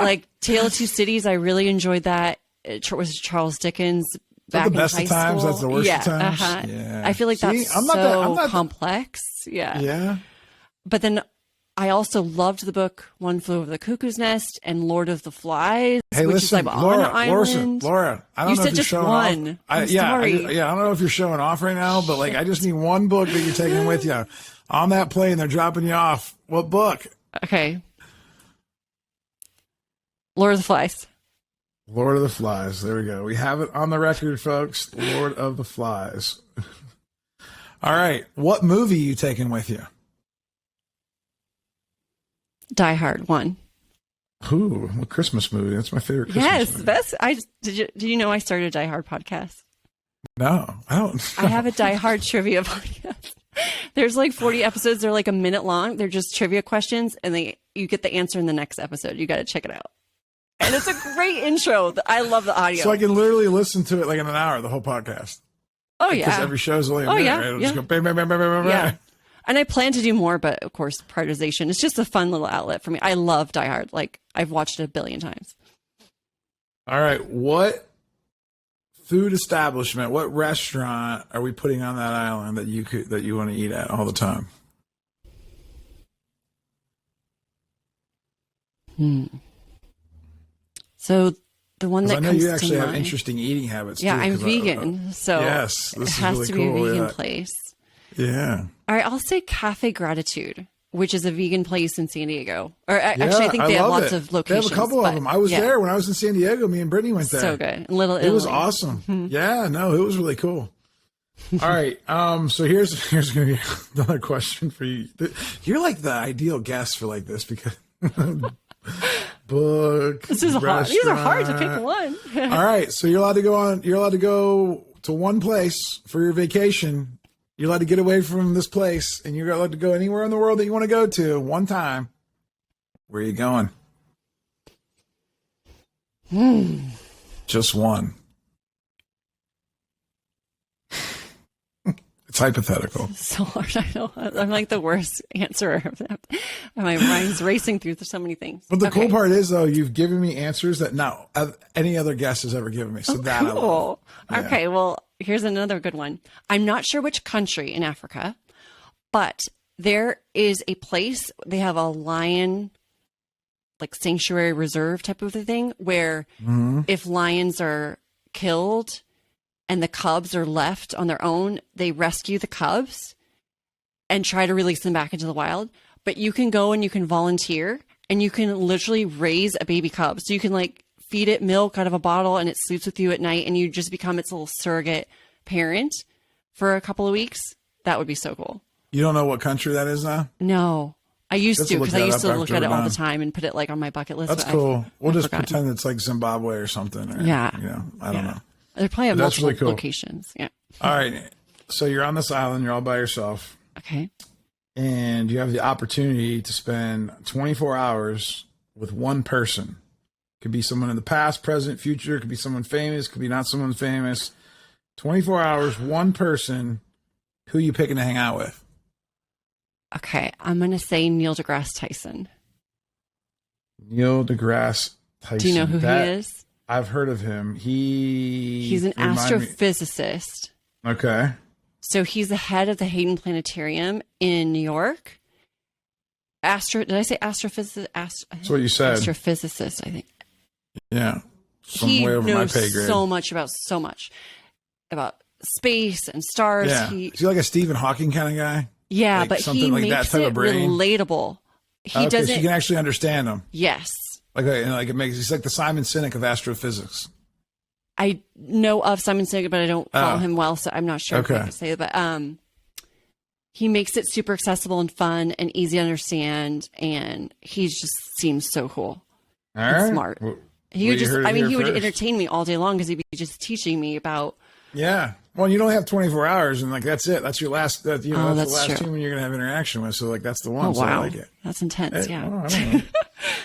Like Tale of Two Cities. I really enjoyed that. It was Charles Dickens. Back the best in high of times. school. That's the worst yeah, of times. Uh-huh. Yeah. I feel like that's I'm not complex. Yeah. Yeah. But then I also loved the book One Flew Over the Cuckoo's Nest and Lord of the Flies, Hey, which listen, is like Laura, on an island. Laura, I don't You know said if you're just showing one. off. I'm sorry. I don't know if you're showing off right now, but like, I just need one book that you're taking with you on that plane. They're dropping you off. What book? Okay. Lord of the Flies. Lord of the Flies. There we go. We have it on the record, folks. Lord of the Flies. All right. What movie are you taking with you? Die Hard 1. Ooh, a Christmas movie. That's my favorite Christmas Yes, movie. best. Did you know I started a Die Hard podcast? No, I don't. I have a Die Hard trivia podcast. There's like 40 episodes. They're like a minute long. They're just trivia questions, and you get the answer in the next episode. You got to check it out. And it's a great intro. I love the audio. So I can literally listen to it like in an hour, the whole podcast. Oh, Because yeah. every show's only a minute, yeah, right? It'll yeah. just go bang, bang, bang, bang, bang, bang. Yeah. And I plan to do more, but of course, prioritization. It's just a fun little outlet for me. I love Die Hard. Like, I've watched it a billion times. All right. What food establishment, what restaurant are we putting on that island that you want to eat at all the time? So the one that I know comes you to actually have mind- interesting eating habits. Yeah, too, I'm 'cause vegan, so yes, it this is has really to be cool, a vegan yeah. place. Yeah. All right, I'll say Cafe Gratitude, which is a vegan place in San Diego. Or actually, I think they have love lots it. of locations. They have a couple of but them. I was yeah, there when I was in San Diego. Me and Brittany went there. so good. Little It was Italy. awesome. Yeah, no, it was really cool. All right. So here's gonna be another question for you. You're like the ideal guest for like this because book. This is hard. These are hard to pick restaurant. one. All right. So you're allowed to go to one place for your vacation. You're allowed to get away from this place, and you're allowed to go anywhere in the world that you want to go to one time. Where are you going? Just one. It's hypothetical. So hard. I know. I'm like the worst answerer. My mind's racing through so many things. But the Okay. cool part is, though, you've given me answers that not any other guest has ever given me. So that I love. Cool. Yeah. Okay, well, here's another good one. I'm not sure which country in Africa, but there is a place, they have a lion, like sanctuary reserve type of a thing, where if lions are killed and the cubs are left on their own, they rescue the cubs and try to release them back into the wild. But you can go and you can volunteer and you can literally raise a baby cub. So you can like feed it milk out of a bottle and it sleeps with you at night and you just become its little surrogate parent for a couple of weeks. That would be so cool. You don't know what country that is now? No, I used Just to, look because I that used up to look after at it we're all the done. time and put it like on my bucket list. That's but cool. We'll I've just forgotten. pretend it's like Zimbabwe or something. Or, Yeah. I don't know. There probably have That's multiple really cool. locations. Yeah. All right. So you're on this island. You're all by yourself. Okay. And you have the opportunity to spend 24 hours with one person. Could be someone in the past, present, future. Could be someone famous. Could be not someone famous. 24 hours, one person. Who you picking to hang out with? Okay. I'm going to say Neil deGrasse Tyson. Neil deGrasse Tyson. Do you know who he is? I've heard of him. He's an remind me- astrophysicist. Okay. So he's the head of the Hayden Planetarium in New York. Did I say astrophysicist? That's what you said. Astrophysicist, I think. Yeah. Some He way over my knows pay grade. so much about space and stars. Yeah. Is he like a Stephen Hawking kind of guy? Yeah, Like but something he like that makes type it of brain? relatable. He Okay, doesn't. so you can actually understand him. Yes, Like it makes. He's like the Simon Sinek of astrophysics. I know of Simon Sinek, but I don't follow Oh. him well, so I'm not sure if I Okay. can say it. But he makes it super accessible and fun and easy to understand, and he just seems so cool. All and right. smart. Well, He would you just, heard it I mean, here he would first. entertain me all day long because he'd be just teaching me about. Yeah. Well, you don't have 24 hours, and like that's it. That's your last. That's Oh, the that's last true. human you're gonna have interaction with. So like that's the one. Oh So I wow, like it. that's intense. Hey, Yeah. well, I don't know.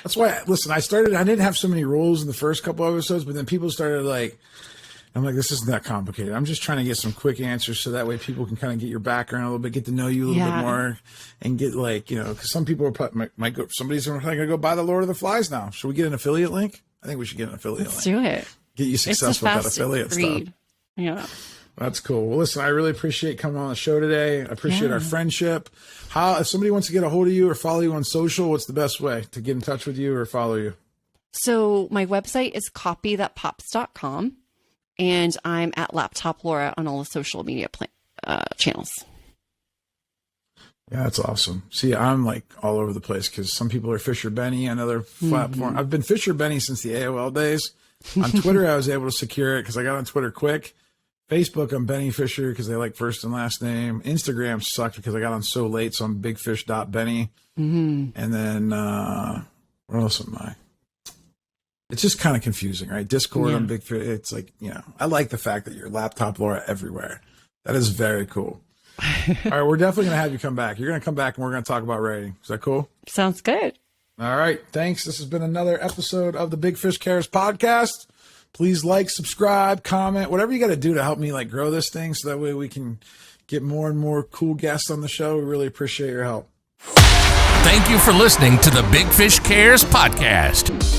That's why, listen, I didn't have so many rules in the first couple episodes, but then people started like, I'm like, this isn't that complicated. I'm just trying to get some quick answers so that way people can kind of get your background a little bit, get to know you a little bit more, and get like, because some people might go, somebody's going to go buy the Lord of the Flies now. Should we get an affiliate link? I think we should get an affiliate link. Let's do it. Get you successful with that affiliate stuff. Yeah. That's cool. Well, listen, I really appreciate coming on the show today. I appreciate our friendship. If somebody wants to get a hold of you or follow you on social, what's the best way to get in touch with you or follow you? So my website is copythatpops.com. And I'm at Laptop Laura on all the social media channels. Yeah, that's awesome. See, I'm like all over the place because some people are Fisher Benny, another platform. I've been Fisher Benny since the AOL days. On Twitter, I was able to secure it because I got on Twitter quick. Facebook, I'm Benny Fisher because they like first and last name. Instagram sucked because I got on so late, so I'm bigfish.benny. And then what else am I? It's just kind of confusing, right? Discord on Big Fish. It's like, I like the fact that you're Laptop Laura everywhere. That is very cool. All right, we're definitely going to have you come back. You're going to come back and we're going to talk about writing. Is that cool? Sounds good. All right. Thanks. This has been another episode of the Big Fish Cares podcast. Please like, subscribe, comment, whatever you got to do to help me like grow this thing so that way we can get more and more cool guests on the show. We really appreciate your help. Thank you for listening to the Big Fish Cares podcast.